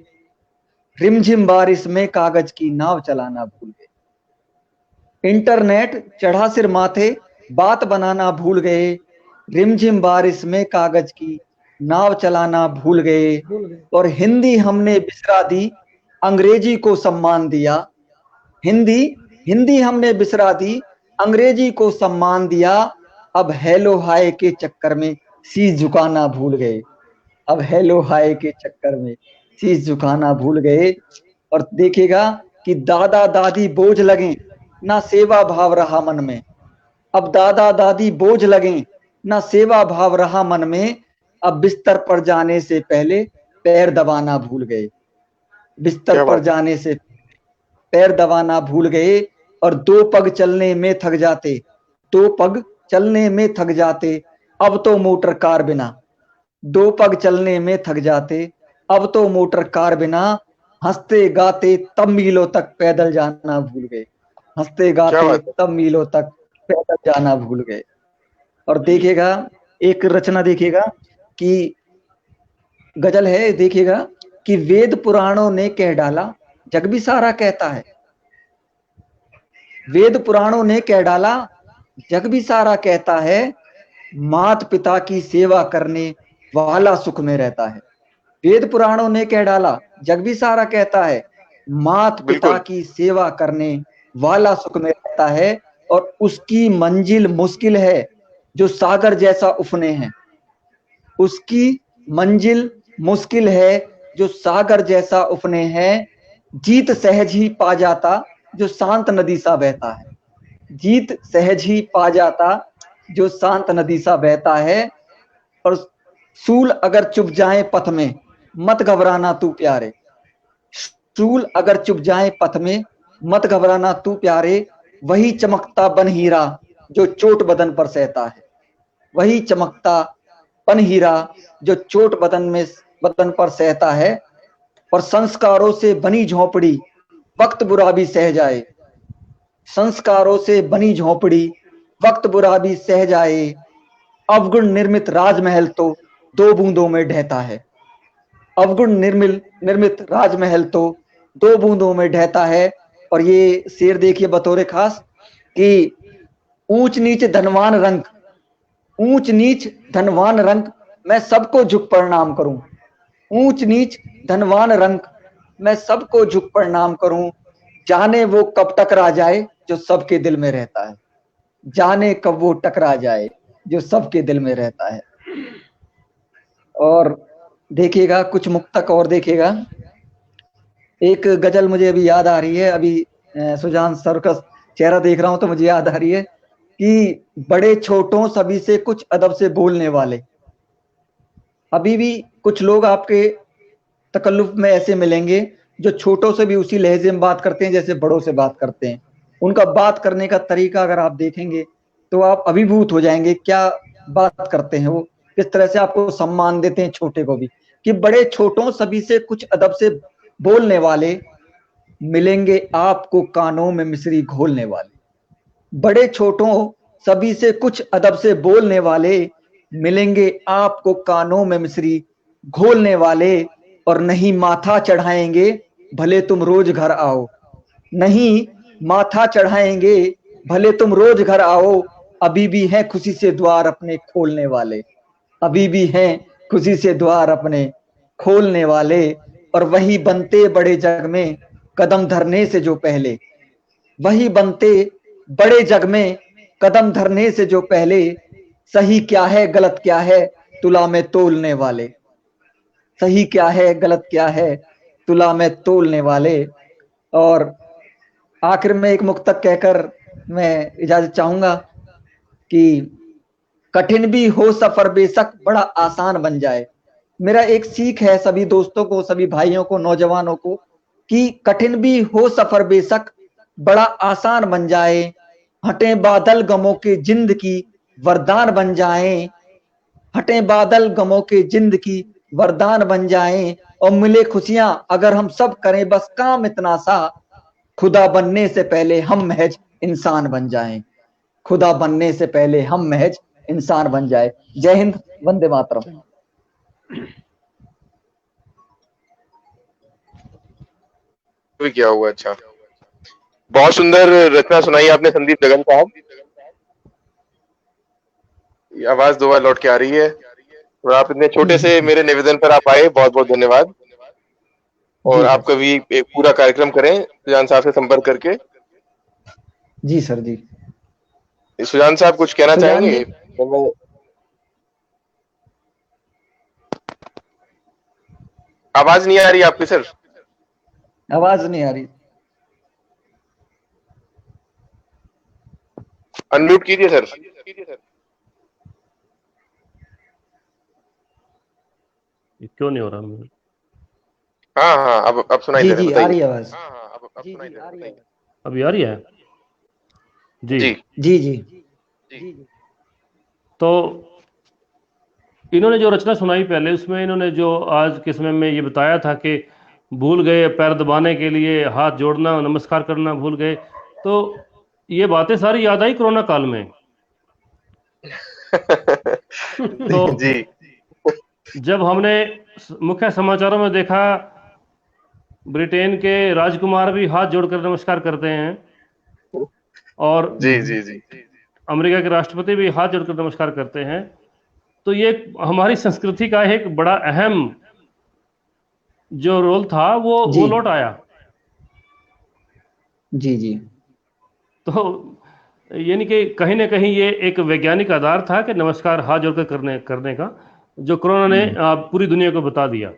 रिमझिम बारिश में कागज की नाव चलाना भूल गए। इंटरनेट चढ़ा सिर माथे बात बनाना भूल गए, रिमझिम बारिश में कागज की नाव चलाना भूल गए। और हिंदी हमने बिसरा दी, अंग्रेजी को सम्मान दिया। हिंदी हिंदी हमने बिसरा दी, अंग्रेजी को सम्मान दिया। अब हेलो हाय के चक्कर में शीश झुकाना भूल गए। अब हेलो हाय के चक्कर में शीश झुकाना भूल गए। और देखिएगा कि दादा दादी बोझ लगे, ना सेवा भाव रहा मन में। अब दादा दादी बोझ लगे, ना सेवा भाव रहा मन में। अब बिस्तर पर जाने से पहले पैर दबाना भूल गए। बिस्तर क्या पर बात है। जाने से पैर दबाना भूल गए। और दो पग चलने में थक जाते, दो पग चलने में थक जाते, अब तो मोटर कार बिना। दो पग चलने में थक जाते, अब तो मोटर कार बिना। हंसते गाते तब मीलों तक पैदल जाना भूल गए। हंसते क्या गाते बात है। तब मीलों तक पैदल जाना भूल गए। और देखिएगा एक रचना, देखिएगा कि गजल है, देखिएगा कि वेद पुराणों ने कह डाला, जग भी सारा कहता है। वेद पुराणों ने कह डाला, जग भी सारा कहता है। मात पिता की सेवा करने वाला सुख में रहता है। वेद पुराणों ने कह डाला, जग भी सारा कहता है। मात पिता बिल्कुल की सेवा करने वाला सुख में रहता है। और उसकी मंजिल मुश्किल है जो सागर जैसा उफने हैं। उसकी मंजिल मुश्किल है जो सागर जैसा उफने हैं। जीत सहज ही पा जाता जो शांत नदी सा बहता है। जीत सहज ही पा जाता जो शांत नदी सा बहता है। और सूल अगर चुप जाए पथ में, मत घबराना तू प्यारे। सूल अगर चुप जाए पथ में, मत घबराना तू प्यारे। वही चमकता बन हीरा जो चोट बदन पर सहता है। वही चमकता बन हीरा जो चोट बदन पर सहता है। और संस्कारों से बनी झोपड़ी वक्त बुरा भी सह जाए। संस्कारों से बनी झोपड़ी वक्त बुरा भी सह जाए। अवगुण निर्मित राजमहल तो दो बूंदों में ढहता है। अवगुण निर्मित राजमहल तो दो बूंदों में ढहता है। और ये शेर देखिए बतौर खास, कि ऊंच नीच धनवान रंग, ऊंच नीच धनवान रंग, मैं सबको झुक प्रणाम करूं। ऊंच नीच धनवान रंग, मैं सबको झुक प्रणाम करूं। जाने वो कब टकरा जाए जो सबके दिल में रहता है। जाने कब वो टकरा जाए जो सबके दिल में रहता है। और देखिएगा कुछ मुक्तक और, देखिएगा एक गजल मुझे अभी याद आ रही है। अभी सुजान सर का चेहरा देख रहा हूं तो मुझे याद आ रही है कि बड़े छोटों सभी से कुछ अदब से बोलने वाले। अभी भी कुछ लोग आपके तकल्लुफ में ऐसे मिलेंगे जो छोटों से भी उसी लहजे में बात करते हैं जैसे बड़ों से बात करते हैं। उनका बात करने का तरीका अगर आप देखेंगे तो आप अभिभूत हो जाएंगे, क्या बात करते हैं वो, किस तरह से आपको सम्मान देते हैं छोटे को भी। कि बड़े छोटों सभी से कुछ अदब से बोलने वाले, मिलेंगे आपको कानों में मिश्री घोलने वाले। बड़े छोटों सभी से कुछ अदब से बोलने वाले, मिलेंगे आपको कानों में मिश्री घोलने वाले। और नहीं माथा चढ़ाएंगे भले तुम रोज घर आओ। नहीं माथा चढ़ाएंगे भले तुम रोज घर आओ। अभी भी हैं खुशी से द्वार अपने खोलने वाले। अभी भी हैं खुशी से द्वार अपने खोलने वाले। और वही बनते बड़े जग में कदम धरने से जो पहले, वही बनते बड़े जग में कदम धरने से जो पहले। सही क्या है गलत क्या है तुला में तोलने वाले। सही क्या है गलत क्या है तुला में तोलने वाले। और आखिर में एक मुक्तक कहकर मैं इजाजत चाहूंगा कि कठिन भी हो सफर बेशक बड़ा आसान बन जाए। मेरा एक सीख है सभी दोस्तों को, सभी भाइयों को, नौजवानों को, कि कठिन भी हो सफर बेशक बड़ा आसान बन जाए, हटे बादल गमों के जिंद की वरदान बन जाए, हटे बादल गमों के जिंद की वरदान बन जाए, और मिले खुशियां अगर हम सब करें बस काम इतना सा, खुदा बनने से पहले हम महज इंसान बन जाएं, खुदा बनने से पहले हम महज इंसान बन जाए। जय हिंद, वंदे मातरम। भी किया हुआ। अच्छा, बहुत सुंदर रचना सुनाई आपने संदीप दगन साहब। ये आवाज दो बार लौट के आ रही है, और आप इतने छोटे से मेरे निवेदन पर आप आए, बहुत बहुत धन्यवाद। और आप कभी एक पूरा कार्यक्रम करें सुजान साहब से संपर्क करके। जी सर जी। सुजान साहब कुछ कहना चाहेंगे? आवाज नहीं आ रही आपकी सर, आवाज नहीं आ रही। अनम्यूट कीजिए सर। क्यों नहीं हो रहा? हाँ हाँ, अब सुनाई दे रहा है, जी आ रही बताइए। आवाज। अभी आ रही है? जी जी जी जी। तो इन्होंने जो रचना सुनाई पहले, उसमें इन्होंने जो आज के समय में ये बताया था कि भूल गए पैर दबाने के लिए, हाथ जोड़ना, नमस्कार करना भूल गए। तो ये बातें सारी याद आई कोरोना काल में। तो जी जब हमने मुख्य समाचारों में देखा ब्रिटेन के राजकुमार भी हाथ जोड़कर नमस्कार करते हैं, और जी जी जी अमेरिका के राष्ट्रपति भी हाथ जोड़कर नमस्कार करते हैं, तो ये हमारी संस्कृति का एक बड़ा अहम जो रोल था वो लौट आया। जी जी। तो यानी कि कहीं ना कहीं ये एक वैज्ञानिक आधार था कि नमस्कार हाथ जोड़कर करने का, जो कोरोना ने पूरी दुनिया को बता दिया।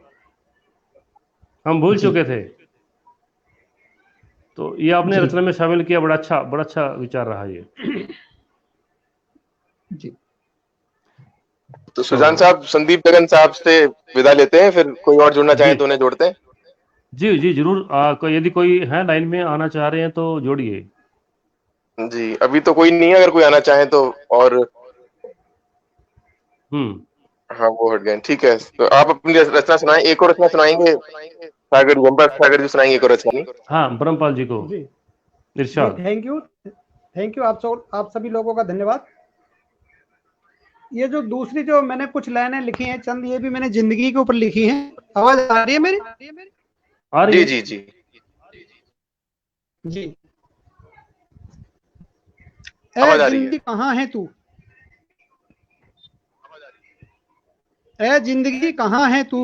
हम भूल चुके थे। तो ये आपने रचना में शामिल किया, बड़ा अच्छा विचार रहा ये। जी। तो सुजान साहब, संदीप दगन साहब से विदा लेते हैं, फिर कोई और जुड़ना चाहे तो उन्हें जोड़ते हैं। जी जी जरूर। यदि कोई है लाइन में आना चाह रहे हैं तो जोड़िए। जी, अभी तो कोई नहीं है, अगर कोई आना चाहे तो। और हाँ, वो हट गए, ठीक है। तो आप अपनी रचना सुनाएं, एक और रचना सुनाएंगे सागर सागर जी सुनाएंगे एक और रचना। हाँ, ब्रह्मपाल जी को इरशाद। थैंक यू आप सभी लोगों का धन्यवाद। ये जो दूसरी जो मैंने कुछ लाइनें लिखी हैं चंद, ये भी मैंने जिंदगी के ऊपर लिखी हैं। आवाज आ रही है मेरी? आ रही है? जी जी जी। ए जिंदगी कहाँ है तू, ए जिंदगी कहाँ है तू,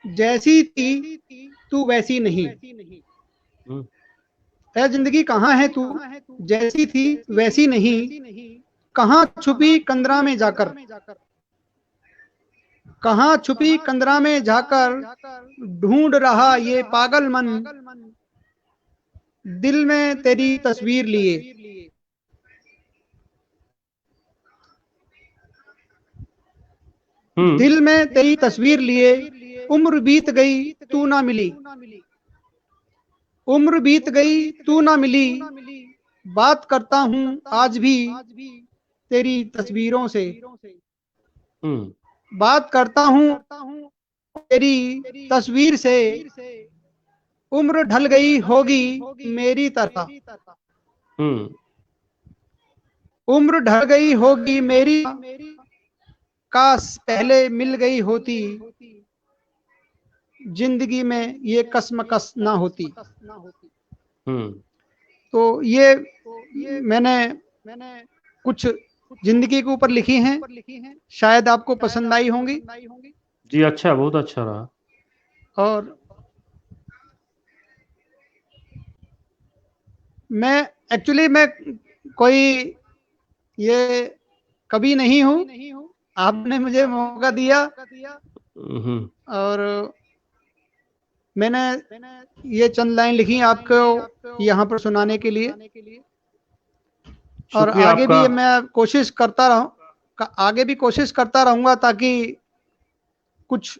जैसी थी तू वैसी नहीं। ए जिंदगी कहाँ है तू, जैसी थी वैसी नहीं, कहाँ छुपी कंदरा में जाकर, कहाँ छुपी कंदरा में जाकर, ढूंढ रहा ये पागल मन, दिल में तेरी तस्वीर लिए। दिल में तेरी तस्वीर लिए, उम्र बीत गई तू ना मिली, उम्र बीत गई तू ना मिली, बात करता हूँ आज भी तेरी तस्वीरों से, बात करता हूँ तेरी तस्वीर से, उम्र ढल गई होगी मेरी तरह, उम्र ढल गई होगी मेरी, काश पहले मिल गई होती, जिंदगी में ये कसमकस ना होती। तो ये मैंने कुछ जिंदगी के ऊपर लिखी हैं, शायद आपको पसंद आई होंगी। जी अच्छा, बहुत अच्छा रहा। और मैं कोई ये कवि नहीं हूँ, आपने मुझे मौका दिया और मैंने ये चंद लाइन लिखी आपको यहाँ पर सुनाने के लिए। और आगे भी मैं कोशिश करता रहूंगा ताकि कुछ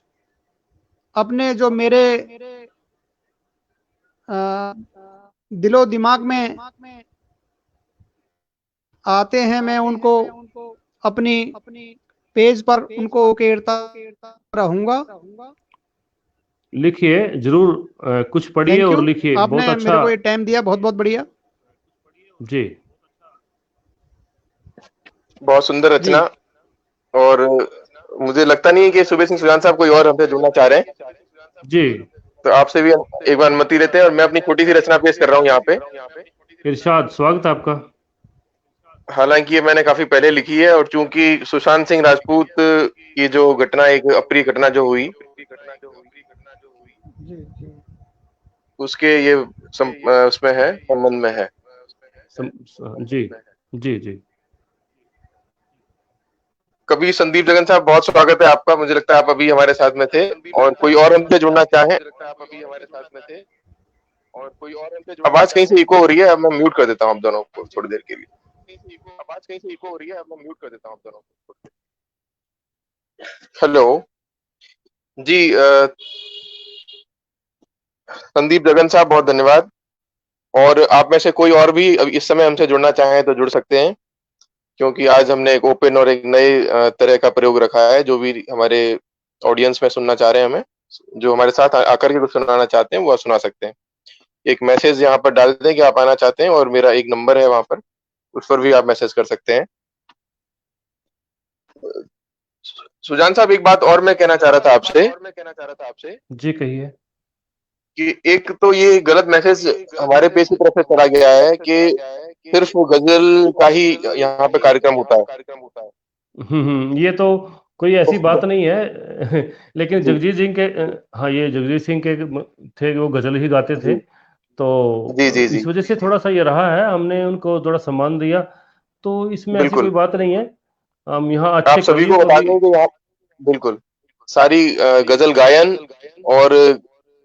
अपने जो मेरे दिलो दिमाग में आते हैं, मैं उनको अपनी पेज पर उनको उकेरता रहूंगा। लिखिए जरूर, कुछ पढ़िए थैंक यू, और लिखिए, बहुत आपने अच्छा। मेरे को ये टाइम दिया, बहुत बहुत बढ़िया जी बहुत सुंदर जी। रचना। और मुझे लगता नहीं है कि सुबह सिंह सुजान साहब कोई और हमसे जुड़ना चाह रहे हैं, जी, तो आपसे भी एक बार अनुमति लेते हैं और मैं अपनी छोटी सी रचना पेश कर रहा हूँ यहाँ पे। इरशाद, स्वागत है आपका। हालांकि ये मैंने काफी पहले लिखी है, और चूंकि सुशांत सिंह राजपूत की जो घटना, एक अप्रिय घटना जो हुई, जी जी उसके ये उसमें है, संबंध में है। जी जी जी। कभी संदीप जगन साहब, बहुत स्वागत है आपका। मुझे लगता है आप अभी हमारे साथ में थे, और कोई और हमसे जुड़ना चाहें। आवाज कहीं से इको हो रही है, अब मैं म्यूट कर देता हूँ आप दोनों को थोड़ी देर के लिए। हेलो जी, संदीप जगन साहब, बहुत धन्यवाद। और आप में से कोई और भी अब इस समय हमसे जुड़ना चाहें तो जुड़ सकते हैं, क्योंकि आज हमने एक ओपन और एक नए तरह का प्रयोग रखा है। जो भी हमारे ऑडियंस में सुनना चाह रहे हैं, हमें जो हमारे साथ आकर के कुछ सुनाना चाहते हैं, वो सुना सकते हैं। एक मैसेज यहाँ पर डाल दें कि आप आना चाहते हैं, और मेरा एक नंबर है वहां पर, उस पर भी आप मैसेज कर सकते हैं। सुजान साहब, एक बात और मैं कहना चाह रहा था आपसे, जी कहिए। कि एक तो ये गलत मैसेज हमारे पेज की तरफ से चला गया है कि सिर्फ गजल का ही यहाँ पे कार्यक्रम होता है। ये तो कोई ऐसी बात तो नहीं है। लेकिन जी जगजीत सिंह के हाँ, ये जगजीत सिंह के थे, वो गजल ही गाते थे, जी तो जी जी जी इस वजह से थोड़ा सा ये रहा है, हमने उनको थोड़ा सम्मान दिया, तो इसमें ऐसी कोई बिल्कुल। बात नहीं है। हम यहाँ आप अच्छे सभी कवि को बता कवि दें कि यहाँ बिल्कुल सारी गजल गायन और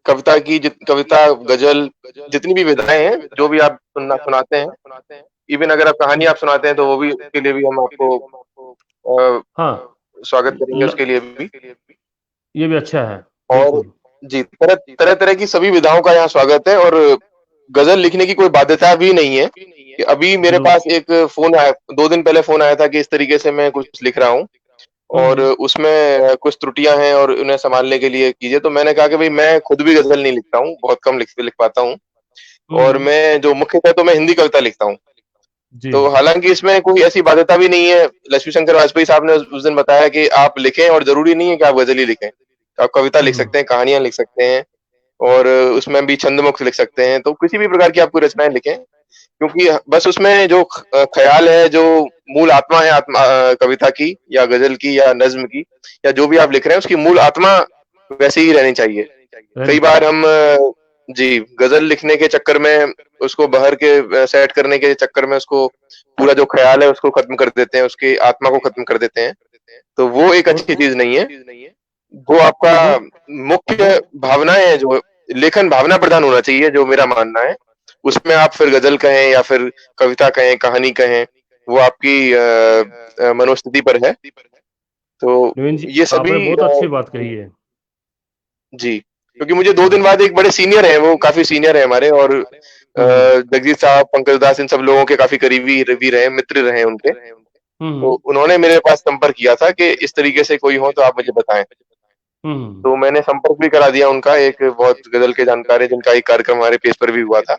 कविता की कविता गजल जितनी भी विधाएं हैं, जो भी आप सुनाते हैं, इवन अगर आप कहानी आप सुनाते हैं, तो वो भी, उसके लिए भी हम आपको अ, हाँ, स्वागत करेंगे ल, उसके लिए भी। ये भी अच्छा है, और बिल्कुल। जी, तरह तरह तरह की सभी विधाओं का यहाँ स्वागत है। और गजल लिखने की कोई बाध्यता भी नहीं है। कि अभी मेरे जरूर। पास एक फोन आया, 2 दिन पहले फोन आया था कि इस तरीके से मैं कुछ लिख रहा हूँ, और हम्म उसमें कुछ त्रुटियां हैं और उन्हें संभालने के लिए कीजिए। तो मैंने कहा कि भाई, मैं खुद भी गजल नहीं लिखता हूँ, बहुत कम लिख पाता हूँ, और हम्म। मैं जो मुख्यतः तो मैं हिंदी कविता लिखता हूँ। जी तो हालांकि इसमें कोई ऐसी बाध्यता भी नहीं है। लक्ष्मी शंकर वाजपेयी साहब ने उस दिन बताया कि आप लिखें, और जरूरी नहीं है कि आप गजल ही लिखें, आप कविता लिख हम्म सकते हैं, कहानियां लिख सकते हैं, और उसमें भी छंदमुक्त लिख सकते हैं। तो किसी भी प्रकार की आप कोई रचनाएं लिखें, क्योंकि बस उसमें जो ख्याल है, जो मूल आत्मा है, आत्मा कविता की या गजल की या नज्म की, या जो भी आप लिख रहे हैं, उसकी मूल आत्मा वैसे ही रहनी चाहिए। रहनी कई बार चाहिए। हम जी, गजल लिखने के चक्कर में, उसको बहर के सेट करने के चक्कर में, उसको पूरा जो ख्याल है उसको खत्म कर देते हैं, उसकी आत्मा को खत्म कर देते हैं। तो वो एक और अच्छी चीज नहीं है। वो आपका वो मुख्य भावनाएं हैं, जो लेखन भावना प्रधान होना चाहिए, जो मेरा मानना है। उसमें आप फिर गजल कहें या फिर कविता कहें, कहानी कहें, वो आपकी मनोस्थिति पर है। तो नवीन जी, ये आपने सभी बहुत अच्छी बात कही है। जी, क्योंकि मुझे 2 दिन हाँ। बाद एक बड़े सीनियर हैं, वो काफी सीनियर है हमारे, और हम्म जगजीत साहब, पंकज दास, इन सब लोगों के काफी करीबी भी रहे, मित्र रहे उनके। तो हम्म उन्होंने मेरे पास संपर्क किया था कि इस तरीके से कोई हो तो आप मुझे बताएं। हम्म तो मैंने संपर्क भी करा दिया उनका, एक बहुत गजल के जानकार है, जिनका एक कार्यक्रम हमारे पेज पर भी हुआ था।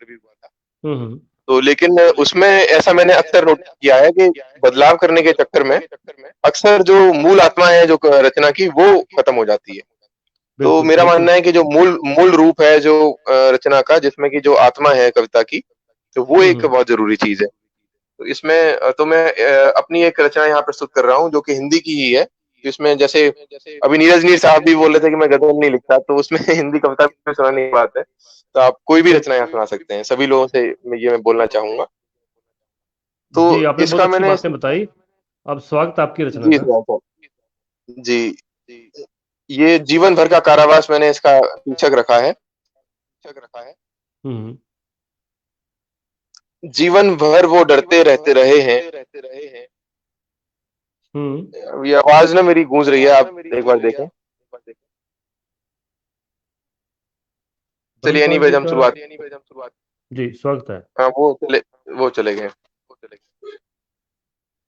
हम्म तो लेकिन उसमें ऐसा मैंने अक्सर नोटिस किया है कि बदलाव करने के चक्कर में अक्सर जो मूल आत्मा है जो रचना की, वो खत्म हो जाती है। तो बिल्कुल मेरा बिल्कुल। मानना है कि जो मूल मूल रूप है जो रचना का, जिसमें की जो आत्मा है कविता की, तो वो एक हम्म बहुत जरूरी चीज है। तो इसमें तो मैं अपनी एक रचना यहाँ प्रस्तुत कर रहा हूँ, जो कि हिंदी की ही है। जिसमें जैसे अभी नीरज नीर साहब भी बोल रहे थे कि मैं गजल नहीं लिखता, तो उसमें हिंदी कविता भी सुनाने की बात है। तो आप कोई भी रचना यहाँ सुना सकते हैं, सभी लोगों से मैं बोलना चाहूंगा। तो जी, आपने बहुत इसका अच्छी मैंने बातें बताई। अब स्वागत आपकी रचना जी का। जी, ये जीवन भर का कारावास मैंने इसका शीर्षक रखा है। हम्म जीवन भर वो डरते रहते रहे हैं। हम्म ये आवाज ना मेरी गूंज रही है, आप एक बार देखें। चलिए ब्रह्मपाल एनीवेज जी हम का शुरुआत। जी स्वागत है। हाँ वो चले गए।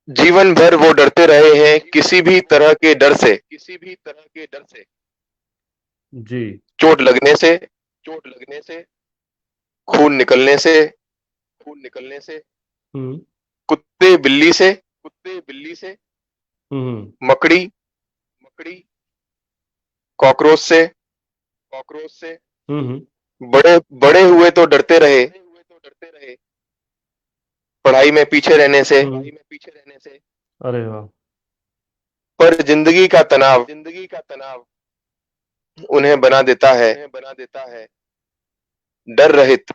जीवन भर वो डरते रहे हैं किसी भी तरह के डर से, जी चोट लगने से, खून निकलने से, हम्म कुत्ते बिल्ली से, हम्म मकड़ी, कॉकरोच से, हम्म बड़े बड़े हुए तो डरते रहे पढ़ाई में पीछे रहने से, अरे वाह। पर जिंदगी का तनाव उन्हें बना देता है डर रहित,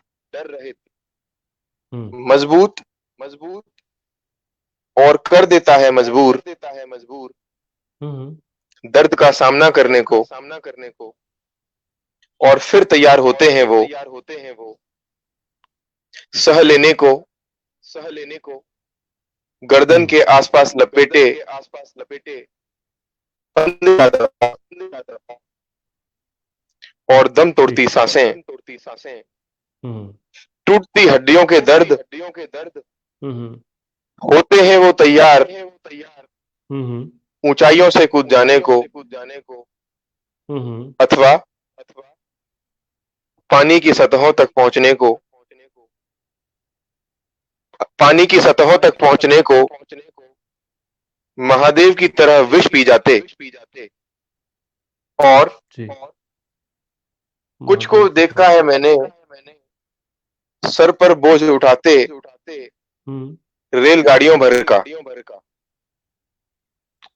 हम्म मजबूत और कर देता है मजबूर हम्म दर्द का सामना करने को। और फिर तैयार होते हैं वो सह लेने को, गर्दन के आसपास लपेटे फंदे का दवा और दम तोड़ती सांसें, हम्म टूटती हड्डियों के दर्द, हम्म होते हैं वो तैयार हम्म ऊंचाइयों से कूद जाने को, अथवा पानी की सतहों तक पहुंचने को, महादेव की तरह विष पी जाते। और जी कुछ को महादेव की देखा तरह। है मैंने सर पर बोझ उठाते रेलगाड़ियों भर का।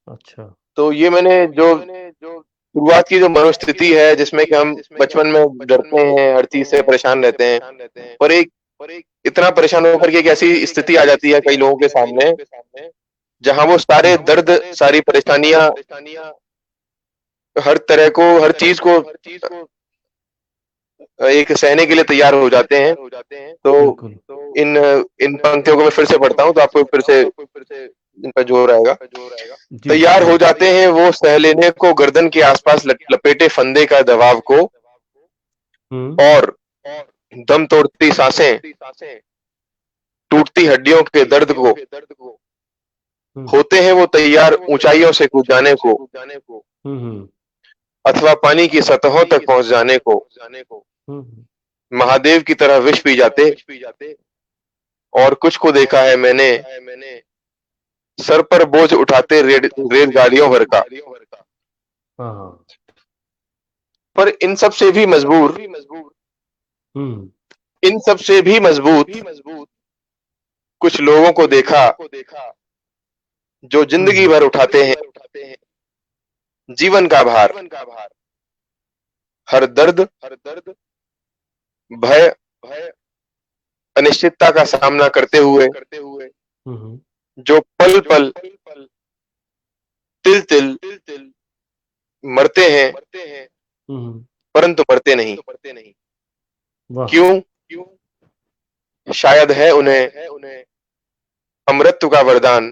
अच्छा तो ये मैंने जो शुरुआत की जो मनोस्थिति है जिसमें कि हम बचपन में डरते हैं, हर चीज से परेशान रहते हैं, पर एक इतना परेशान होकर के एक ऐसी स्थिति आ जाती है कई लोगों के सामने जहां वो सारे दर्द, सारी परेशानियां, हर तरह को, हर चीज को एक सहने के लिए तैयार हो जाते हैं। तो बिल्कुल इन इन पंक्तियों को मैं फिर से पढ़ता हूँ तो आपको फिर से इनका जोर आएगा। जी तैयार हो बिल्कुल। जाते हैं वो सह लेने को गर्दन के आसपास लपेटे फंदे का दबाव को, और दम तोड़ती सांसें, टूटती हड्डियों के दर्द को, होते हैं वो तैयार ऊंचाइयों से कूद जाने को, अथवा पानी की सतहों तक पहुंच जाने को, महादेव की तरह विष पी जाते। और कुछ को देखा है मैंने सर पर बोझ उठाते रेलगाड़ियों भर का। हाँ पर इन सब से भी मजबूर, कुछ लोगों को देखा जो जिंदगी भर उठाते हैं जीवन का भार, हर दर्द, भय, अनिश्चितता का सामना करते हुए, जो पल पल, तिल तिल मरते हैं परंतु मरते नहीं। क्यों? शायद है उन्हें अमृत्यु का वरदान,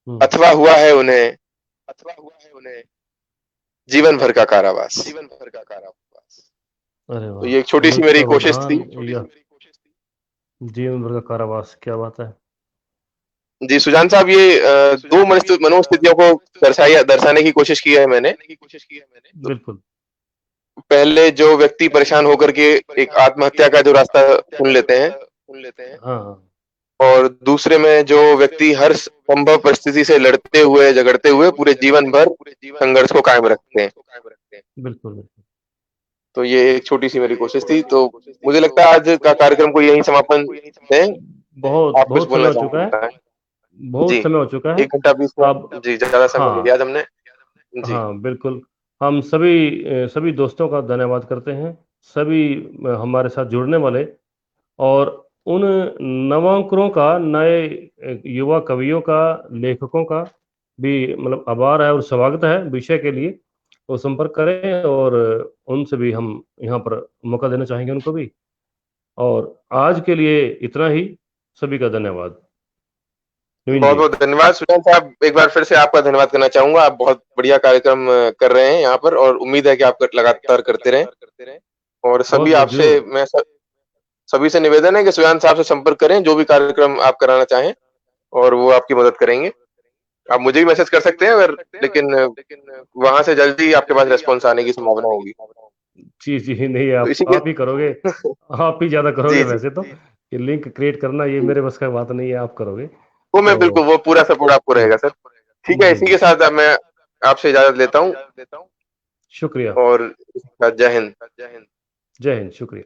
अथवा हुआ है उन्हें जीवन भर का कारावास। अरे वाह। तो ये एक छोटी सी मेरी कोशिश थी। जीवन भर का कारावास, क्या बात है। जी सुजान साहब, ये दो मनोस्थितियों को दर्शाने की कोशिश की है मैंने। बिल्कुल। पहले जो व्यक्ति परेशान होकर के एक आत्महत्या का जो रास्ता चुन लेते हैं, हाँ और दूसरे में जो व्यक्ति हर संभव परिस्थिति से लड़ते हुए, झगड़ते हुए पूरे जीवन भर संघर्ष को कायम रखते हैं। बिल्कुल बिल्कुल। तो ये एक छोटी सी मेरी कोशिश थी। तो मुझे लगता है आज का कार्यक्रम को यहीं समापन दें। बहुत समय हो चुका है, बहुत जी, समय हो चुका है। 1 घंटा 20 मिनट जी ज्यादा समय ले लिया आज हमने जी। हाँ बिल्कुल। हम सभी दोस्तों का धन्यवाद करते हैं, सभी हमारे साथ जुड़ने वाले, और उन नवांकुरों का, नए युवा कवियों का, लेखकों का भी मतलब आभार है और स्वागत है विषय के लिए। वो संपर्क करें और उनसे भी हम यहाँ पर मौका देना चाहेंगे उनको भी। और आज के लिए इतना ही, सभी का धन्यवाद। बहुत बहुत धन्यवाद सुजान साहब, एक बार फिर से आपका धन्यवाद करना चाहूंगा। आप बहुत बढ़िया कार्यक्रम कर रहे हैं यहाँ पर, और उम्मीद है कि आप लगातार करते रहें। और सभी बहुत आपसे मैं सभी से निवेदन है कि सुजान साहब से संपर्क करें, जो भी कार्यक्रम आप कराना चाहें और वो आपकी मदद करेंगे। आप मुझे भी मैसेज कर सकते हैं अगर, लेकिन वहां से जल्दी आपके पास रेस्पॉन्स आने की संभावना होगी। जी जी, नहीं तो इसी के आप ही करोगे, आप ही ज्यादा करोगे जी जी, वैसे तो। ये लिंक क्रिएट करना ये मेरे बस का बात नहीं है, आप करोगे वो मैं तो। बिल्कुल, वो पूरा सपोर्ट आपको रहेगा सर। ठीक है, जी इसी जी, के साथ अब मैं आपसे इजाजत लेता हूँ शुक्रिया। और जय हिंद। जय हिंद, शुक्रिया।